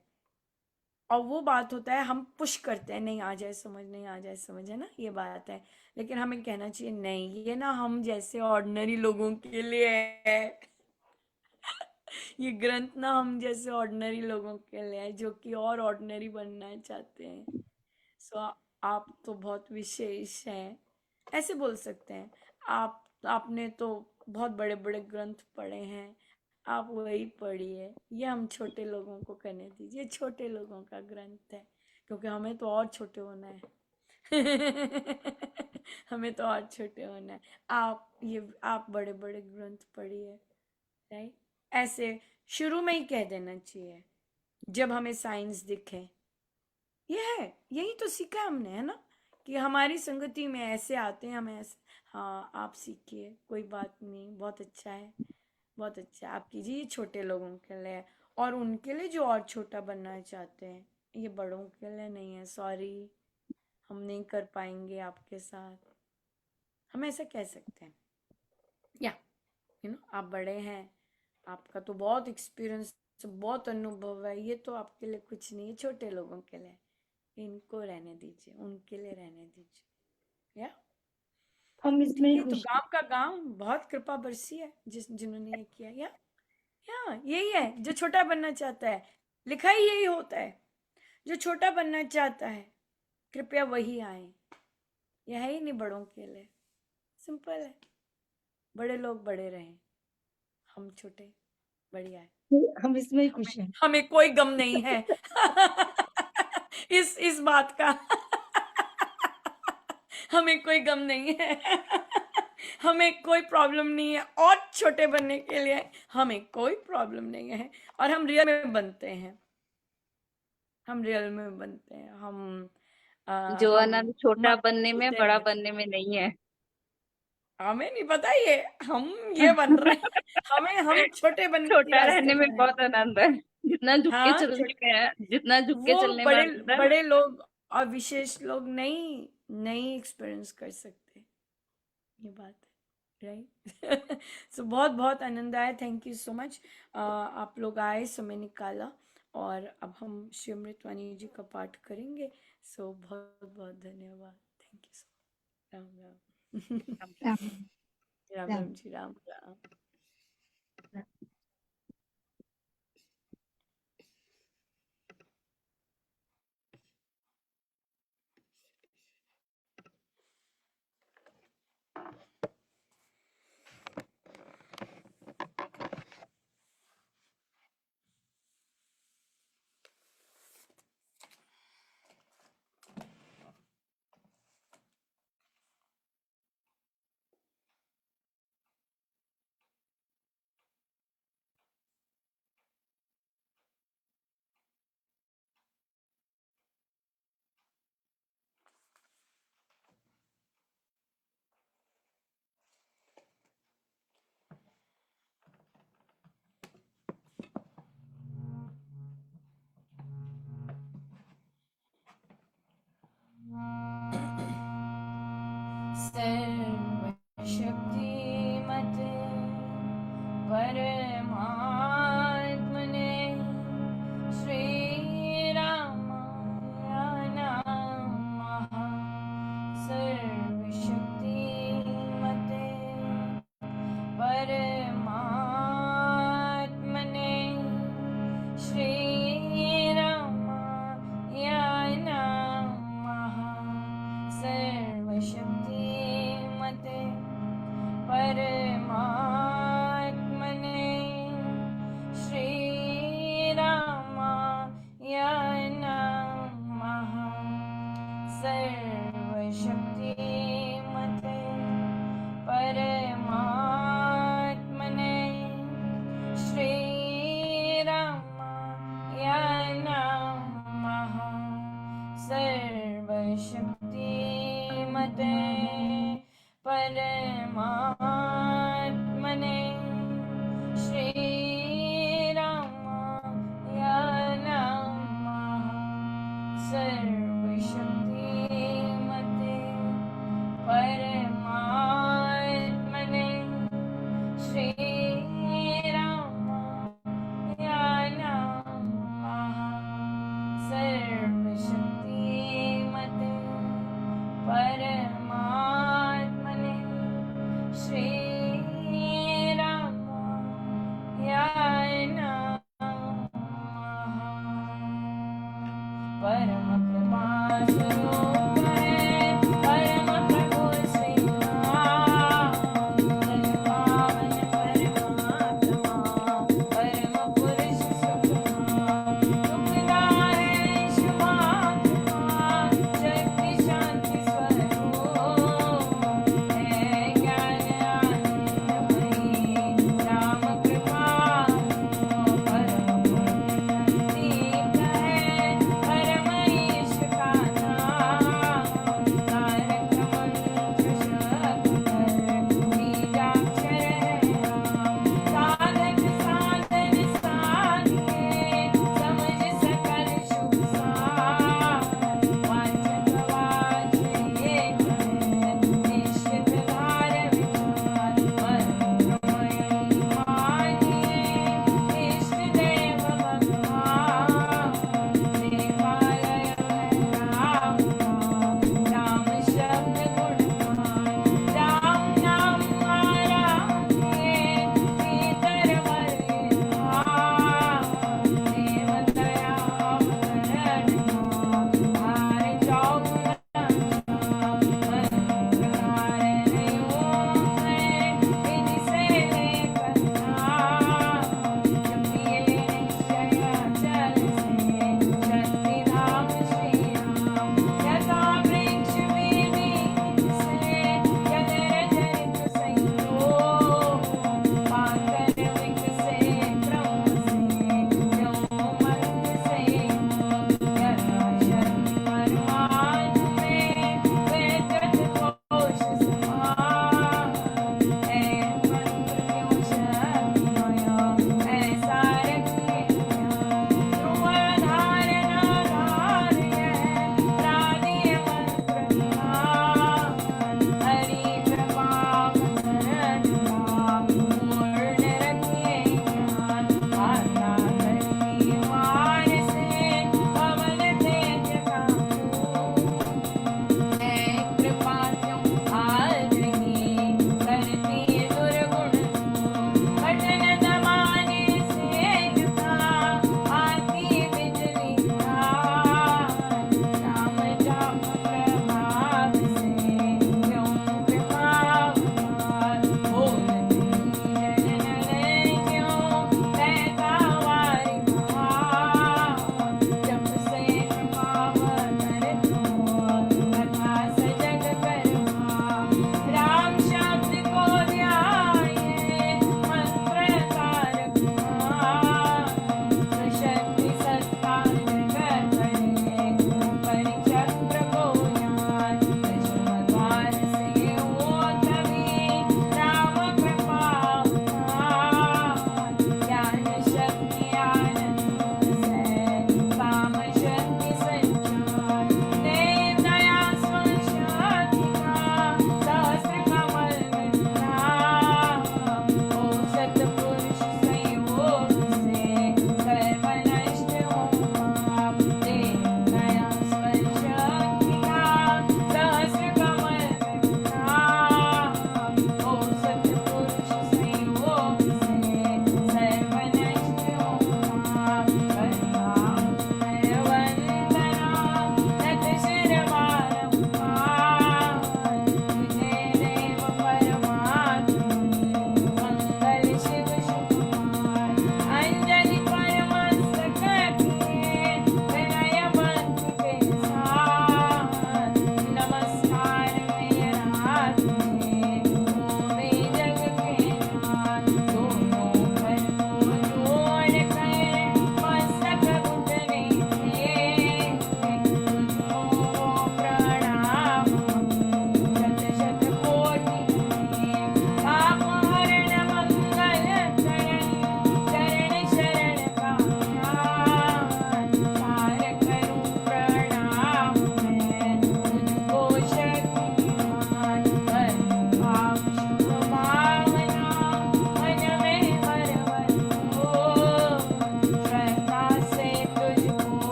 और वो बात होता है, हम पुश करते हैं, नहीं आ जाए समझ, नहीं आ जाए समझ, है ना, ये बात है। लेकिन हमें कहना चाहिए नहीं, ये ना हम जैसे ऑर्डिनरी लोगों के लिए है ये ग्रंथ ना हम जैसे ऑर्डिनरी लोगों के लिए है, जो कि और ऑर्डिनरी बनना चाहते हैं। सो आप तो बहुत विशेष हैं, ऐसे बोल सकते हैं। आपने तो बहुत बड़े बड़े ग्रंथ पढ़े हैं, आप वही पढ़िए, ये हम छोटे लोगों को करने दीजिए, छोटे लोगों का ग्रंथ है, क्योंकि हमें तो और छोटे होना है हमें तो और छोटे होना है। आप बड़े बड़े ग्रंथ पढ़िए, राइट? ऐसे शुरू में ही कह देना चाहिए जब हमें साइंस दिखे, ये है, यही तो सीखा हमने, है ना, कि हमारी संगति में ऐसे आते हैं, हमें ऐसे, हाँ आप सीखिए, कोई बात नहीं, बहुत अच्छा है, बहुत अच्छा, आप कीजिए, ये छोटे लोगों के लिए है। और उनके लिए जो और छोटा बनना चाहते हैं, ये बड़ों के लिए नहीं है, सॉरी, हम नहीं कर पाएंगे आपके साथ, हम ऐसा कह सकते हैं। या आप बड़े हैं, आपका तो बहुत एक्सपीरियंस, बहुत अनुभव है, ये तो आपके लिए कुछ नहीं है, छोटे लोगों के लिए। इनको रहने दीजिए, उनके लिए रहने दीजिए। या हम इसमें ठीक ही है, तो खुश हैं। गांव का गांव, बहुत कृपा बरसी है जिन्होंने ये किया। या यही है जो छोटा बनना चाहता है, लिखा ही यही होता है, जो छोटा बनना चाहता है कृपया वही आए। यह है ही नहीं बड़ों के लिए, सिंपल है। बड़े लोग बड़े रहें, हम छोटे, बढ़िया है। हम इसमें ही खुश हैं। हमें कोई गम नहीं है इस बात का हमें कोई गम नहीं है हमें कोई प्रॉब्लम नहीं है, और छोटे बनने के लिए हमें कोई प्रॉब्लम नहीं है। और हम रियल में बनते हैं, हम रियल में बनते हैं। जो हम आनंद छोटा मन बनने में, खोलते बड़ा नहीं, बनने में नहीं है। हमें नहीं पता ये, हम ये बन रहे हैं, हम छोटे बनने की छोटा रास्ते रहने में पर हैं। बहुत आनंद है। जितना झुक के हाँ, चल सकते हैं, जितना झुक के वो चलने में बड़े आनंद है। बड़े लोग और विशेष लोग नहीं नहीं एक्सपीरियंस कर सकते, ये बात है, राइट सो बहुत बहुत आनंद आया, थैंक यू सो मच। आप लोग आए, समय निकाला, और अब हम श्री अमृतवाणी जी का पाठ करेंगे। सो बहुत बहुत धन्यवाद, thank you so much. Ram Ram Ram Ram Ram Ram ji, Ram Ram. Ram. सर्वशक्तिमते परमात्मने श्रीरामाय नमः। सर्वशक्तिमते परमात्मने श्रीरामाय नमः। सर्वशक्तिमते परमात्मने श्रीरामाय नमः। सर्वशक्तिमते परमात्मने श्रीरामाय नमः। सर्वशक्तिमते परमात्मने श्रीरामाय नमः। सर्वशक्तिमते परमात्मने श्रीरामाय नमः। सर्वशक्तिमते परमात्मने श्रीरामाय नमः। परम कृपास्वरूप है परम प्रभु श्री राम, जन पावन परमात्मा, परम पुरुष सुखदाम, दुखदाय शुभात्मा, शक्ति शांति स्वरूप है ज्ञान आनंदमयी, राम कृपा परम पुण्य प्रतीक है, परम ईश का नाम।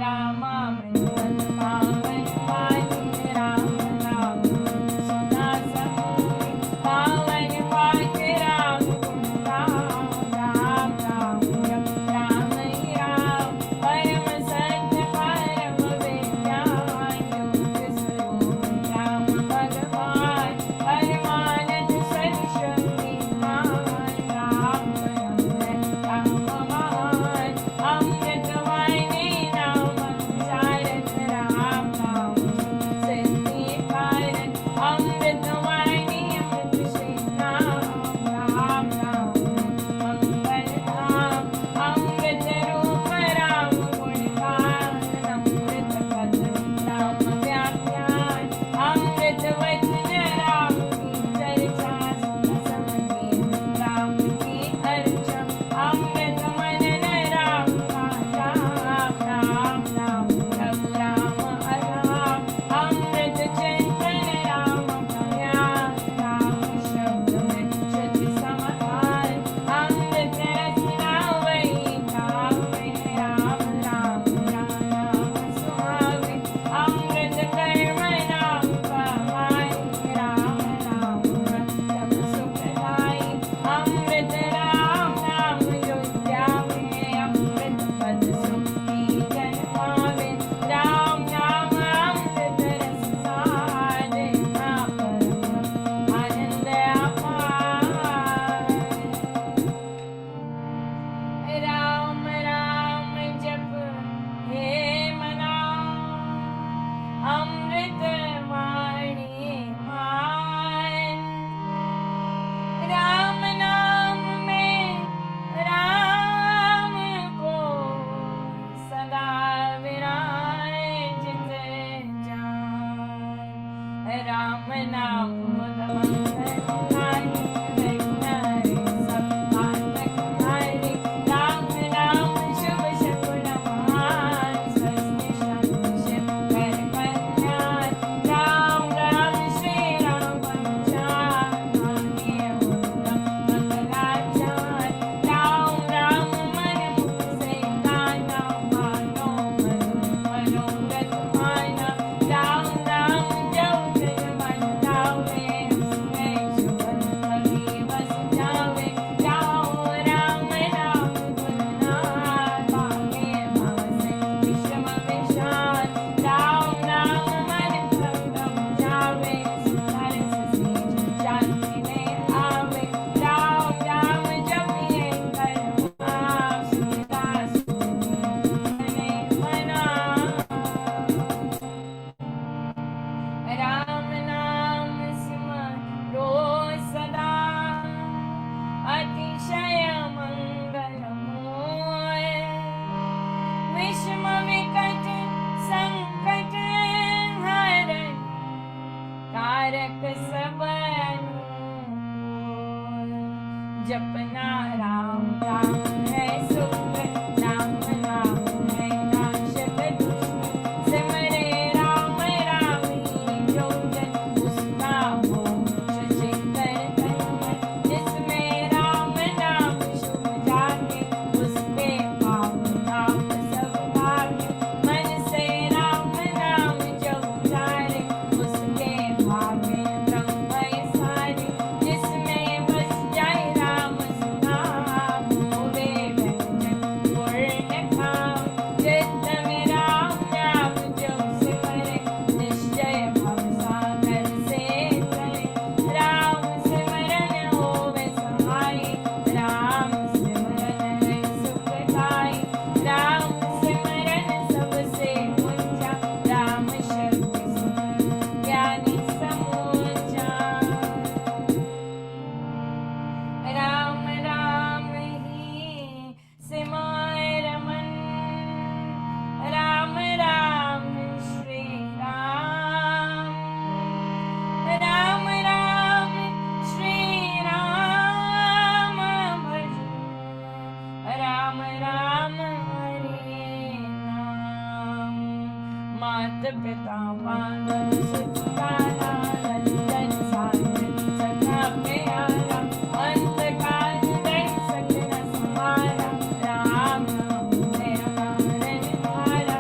रामामृत पावन वाणी राम नाम सुना समुद्र पावन पाठ राम गुण गाओ। राम राम जप राम ही राम परम सत्य परम विज्ञान योग स्वरूप राम भगवान परमानंद सरस्वती मान। राम परम है राम महान अमृत वाणी नाम चारत राम नाम सिद्धि कारत अमृत वाणी अमृत श्री नाम। राम नाम मंगल धाम अमृत रूप राम गुण गान अमृत पद राम व्याख्यान अमृत वचन राम की चर्चा संगीत राम की अर्चा अमृत मनन राम का राम। राम नाम राम अराम अमृत चिंतन राम का ज्ञान। राम शब्द में शुद्ध समाधान अमृत रचना वही गावे। राम राम राम सुहावे अमृत कर्म नाम पावाई। राम राम तम सुखदाई अमृत राम नाम जो ध्यावे अमृत पद सुखी जन पावे। राम नाम अमृत रस सारे परम आनंद अपार। राम राम जप हे मना अमृत वाणी मान। राम नाम में राम को सदा विराजित जान। राम नाम मंगलकारी विघ्नहरि सब पातकहारी। राम नाम शुभ शकुन महान स्वस्ति शिव कर कल्याण। राम राम श्री राम चार मानिए उत्तम मंगलाचार। राम राम मन मुख से गाना मानो मनोरथ माना। राम राम जप जन मन लावे उसमें शुभ कभी बस जावे। राम राम नाम गुण नाम पावे मासे विषम विशाल। राम राम मन भंगम जावे सुधर सीज शांति में आवे। राम राम जपिए कर्म आप सुविधा सुनि मने मना। राम नाम स्मरो सदा अतिशय मंगलमोय। विषम विकट संकट हरण कारक सब अनुकूल। जपना राम राम है सुख राम नाम है नाशक दुष्ट। सिमरे राम राम ही जो जन उसका हो चिंकर तन मन। जिसमें राम नाम शुभ जागे उसके पाप ताप सब भागे। मन से राम नाम जो उचारे उसके भागे ब्रह्म सारे। जिसमें बस जाए राम सुनाम होवे व्यंजन पूर्ण काम। चित्त में राम नाम जो सिमरे निश्चय भव सागर से तरे। राम सिमरन होवे सहाय राम सिमरन है सुखदाई। राम सिमरन सबसे ऊंचा राम शब्द सुन ज्ञानी समूचा। राम राम ही सिमाय रमन। राम राम श्री राम। राम राम श्री राम भज। राम राम हरे नाम। मात पिता पावन सुत दाता रंजन साजन सखा प्यारा। अंत काल में सकल समारा। राम नाम मेरा कारण हारा।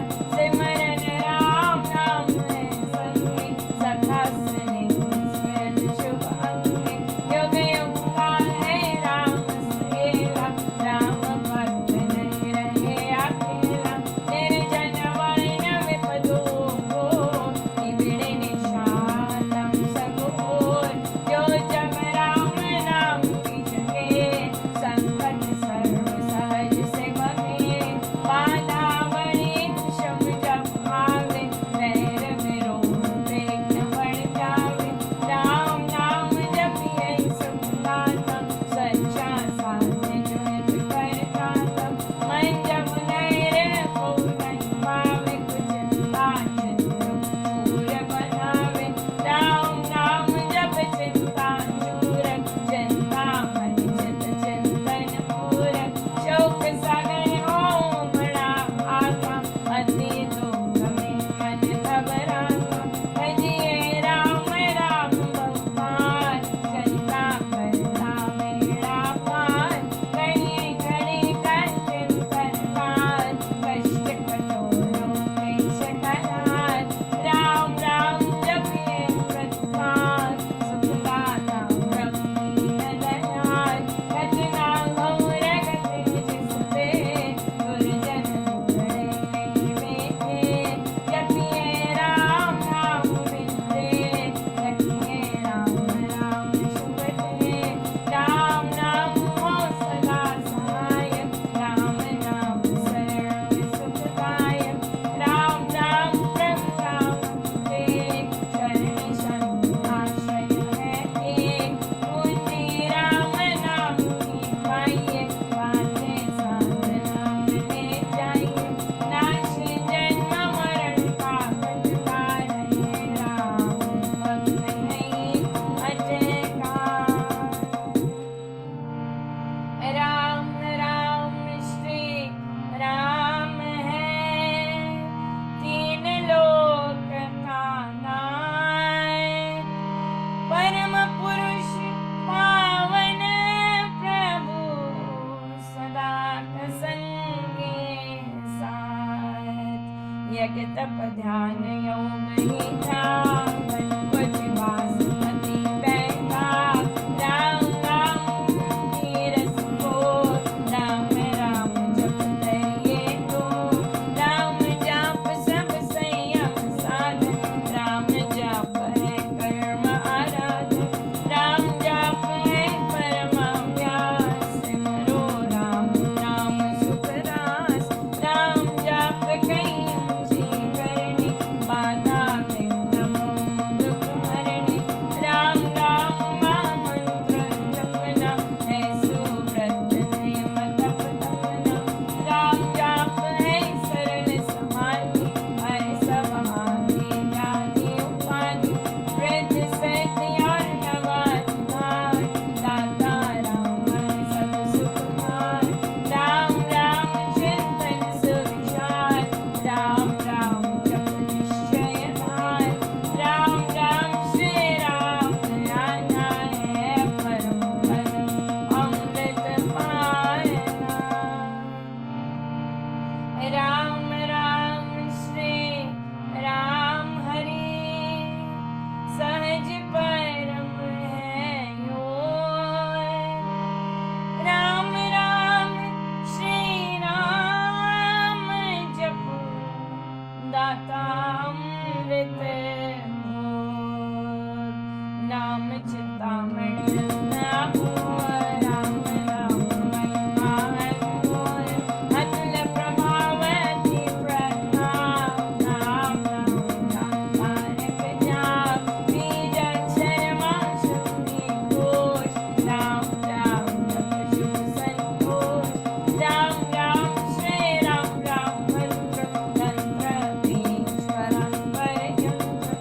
यज्ञ तप ध्यान योग निद्रा कुछ बासमती बैठा राम राम की रस को राम राम जपते ये तो राम जाप सब संयम साधन राम जाप है कर्म आराधन राम जाप है परम अभ्यास सिमरो राम नाम सुख रास राम जाप कहीं ऊंची करनी बाधा नमो दुख हरणी राम राम महामंत्र जपना है सुव्रत नियम तप तपना राम जाप है सरल समाधि है सब आदि जाति उपाधि वृद्ध सत्य और नवाधिकार दाता राम सब सुखकार राम राम चिंतन सुविचार राम राम जप निश्चय धार राम राम श्री राम आना है परम पद अमृत पाना राम राम श्री राम हरि सहज परम है योग राम राम श्री राम जप दाता अमृत घोर नाम चिंतामणि राम राम महिमा घोर अतुल प्रभावती प्रताप राम राम तारक जाप बीज अक्षर माशुनि घोष राम राम जप शुभ संतोष राम राम श्री राम राम मंत्र तंत्र ईश्वरं परयंत्र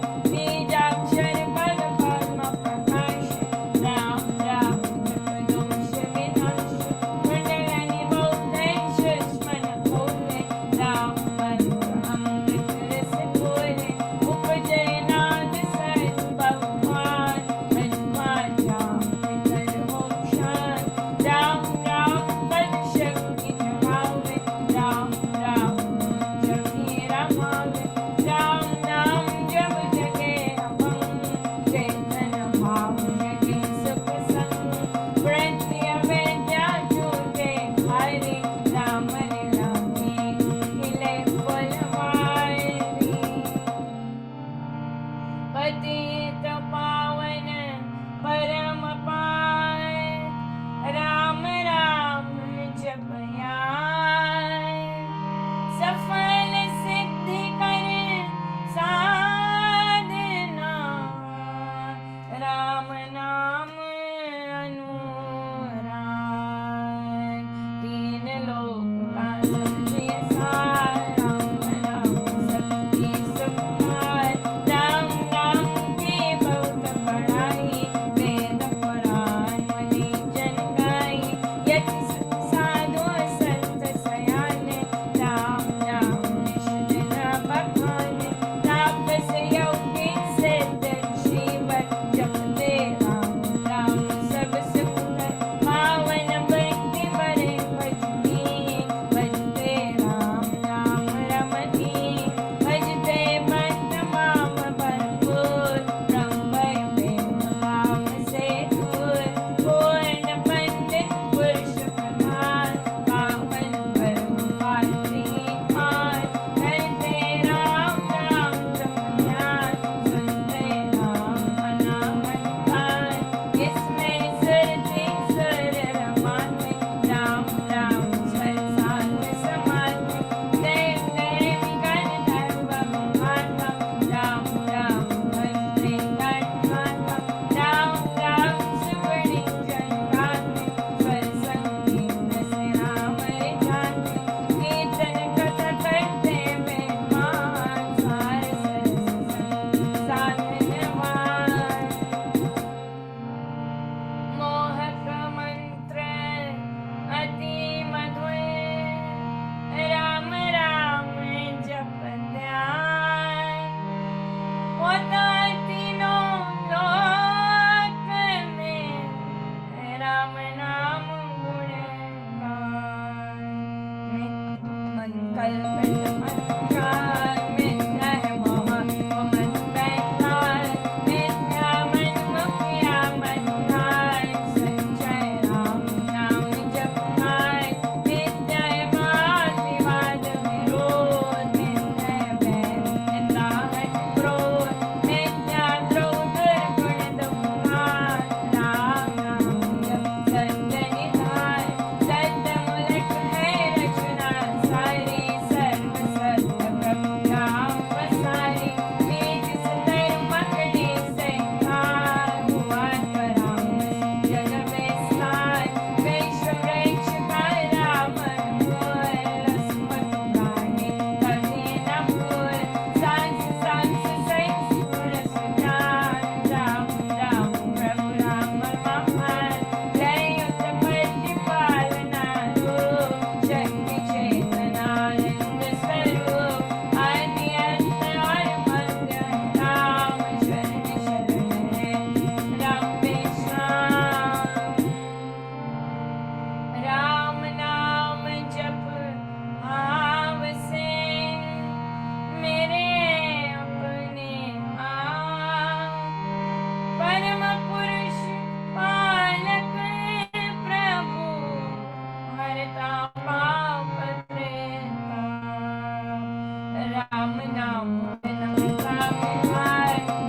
राम नाम बिन मुखार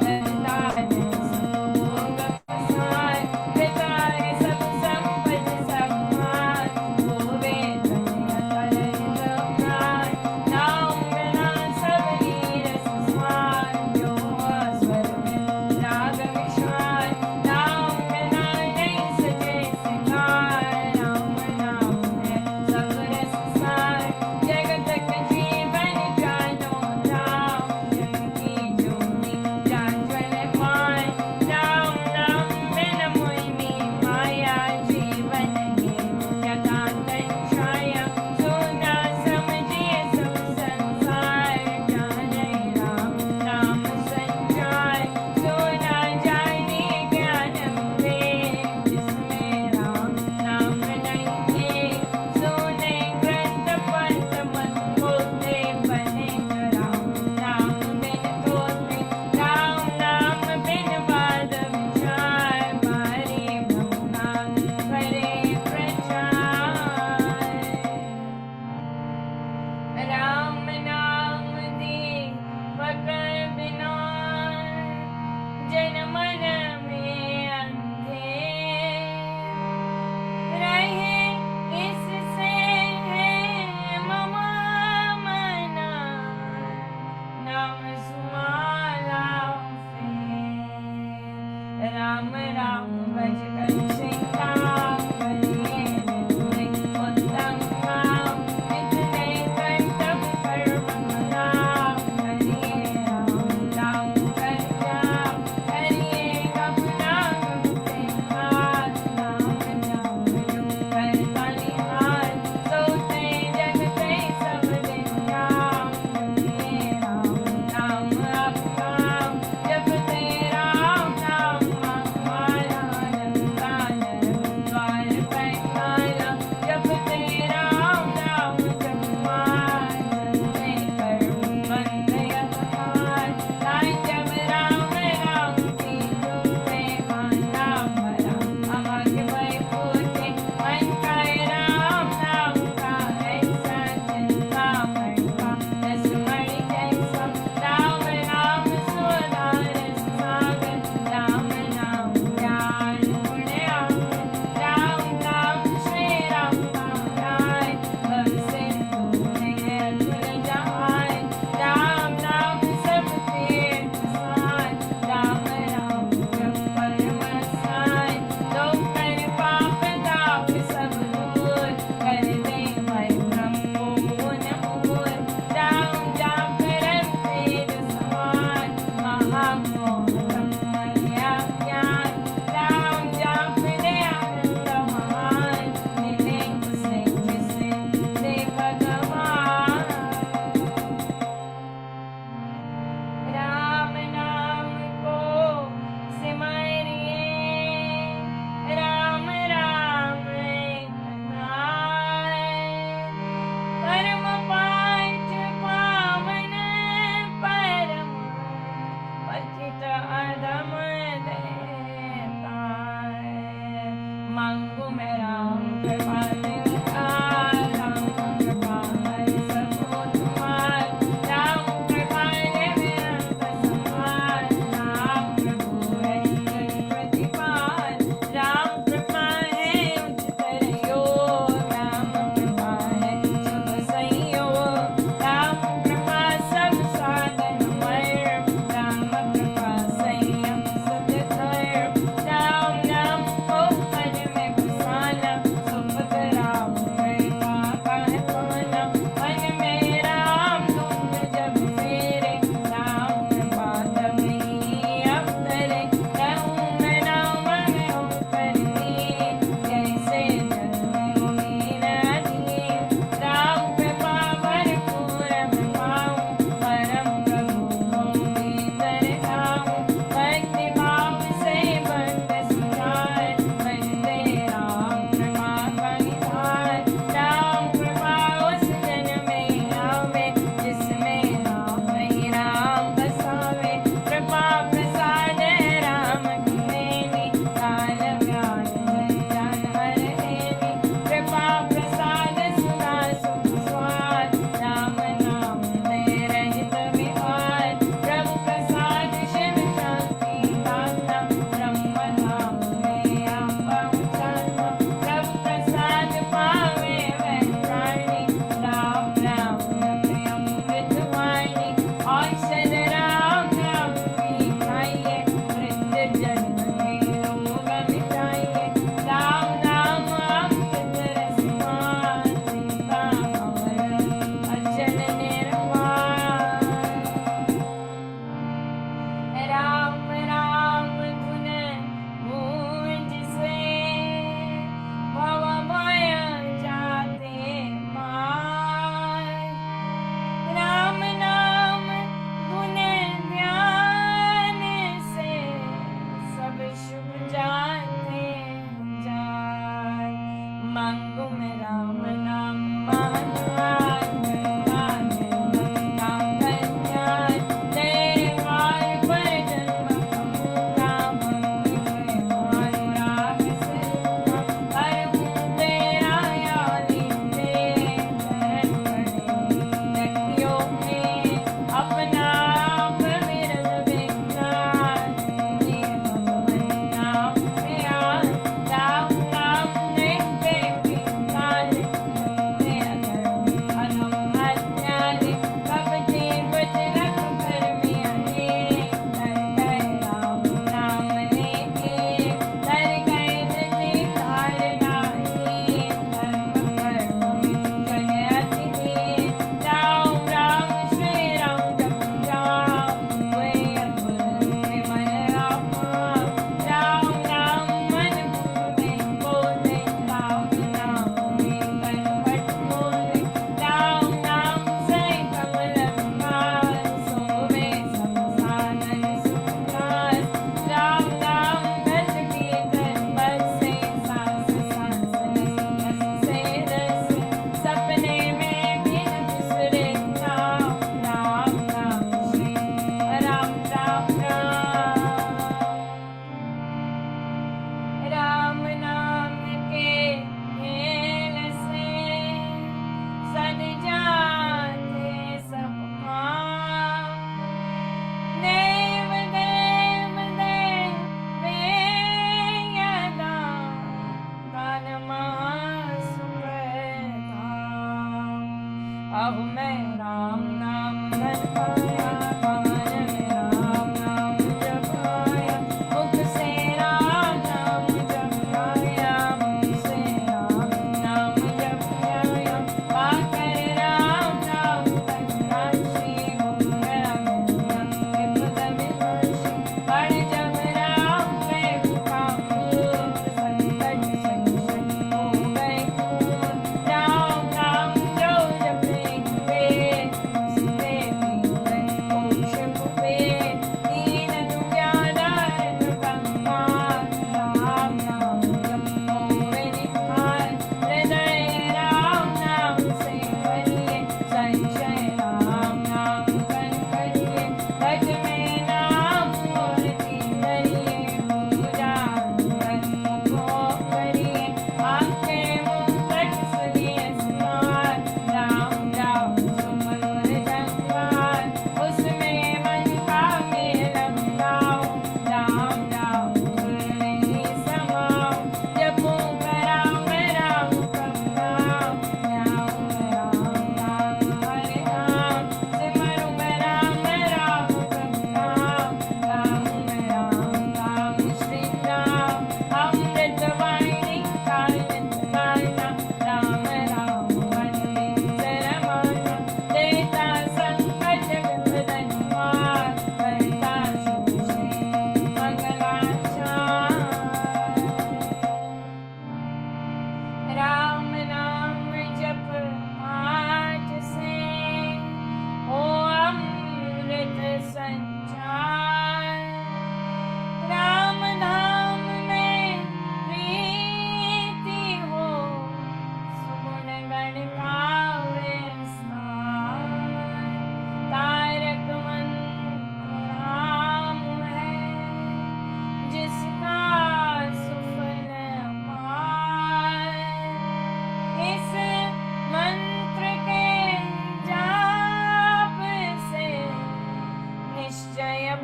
लतार सब भोग पसार पिताए सब संपद समार होवे धन्य करे जपार नाम बिना सब नीरस स्वार जो स्वर में राग विश्वार नाम बिना नहीं सजे सिंगार राम नाम है सब रस सार जगत के जीवन जानो राम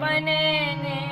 बने ने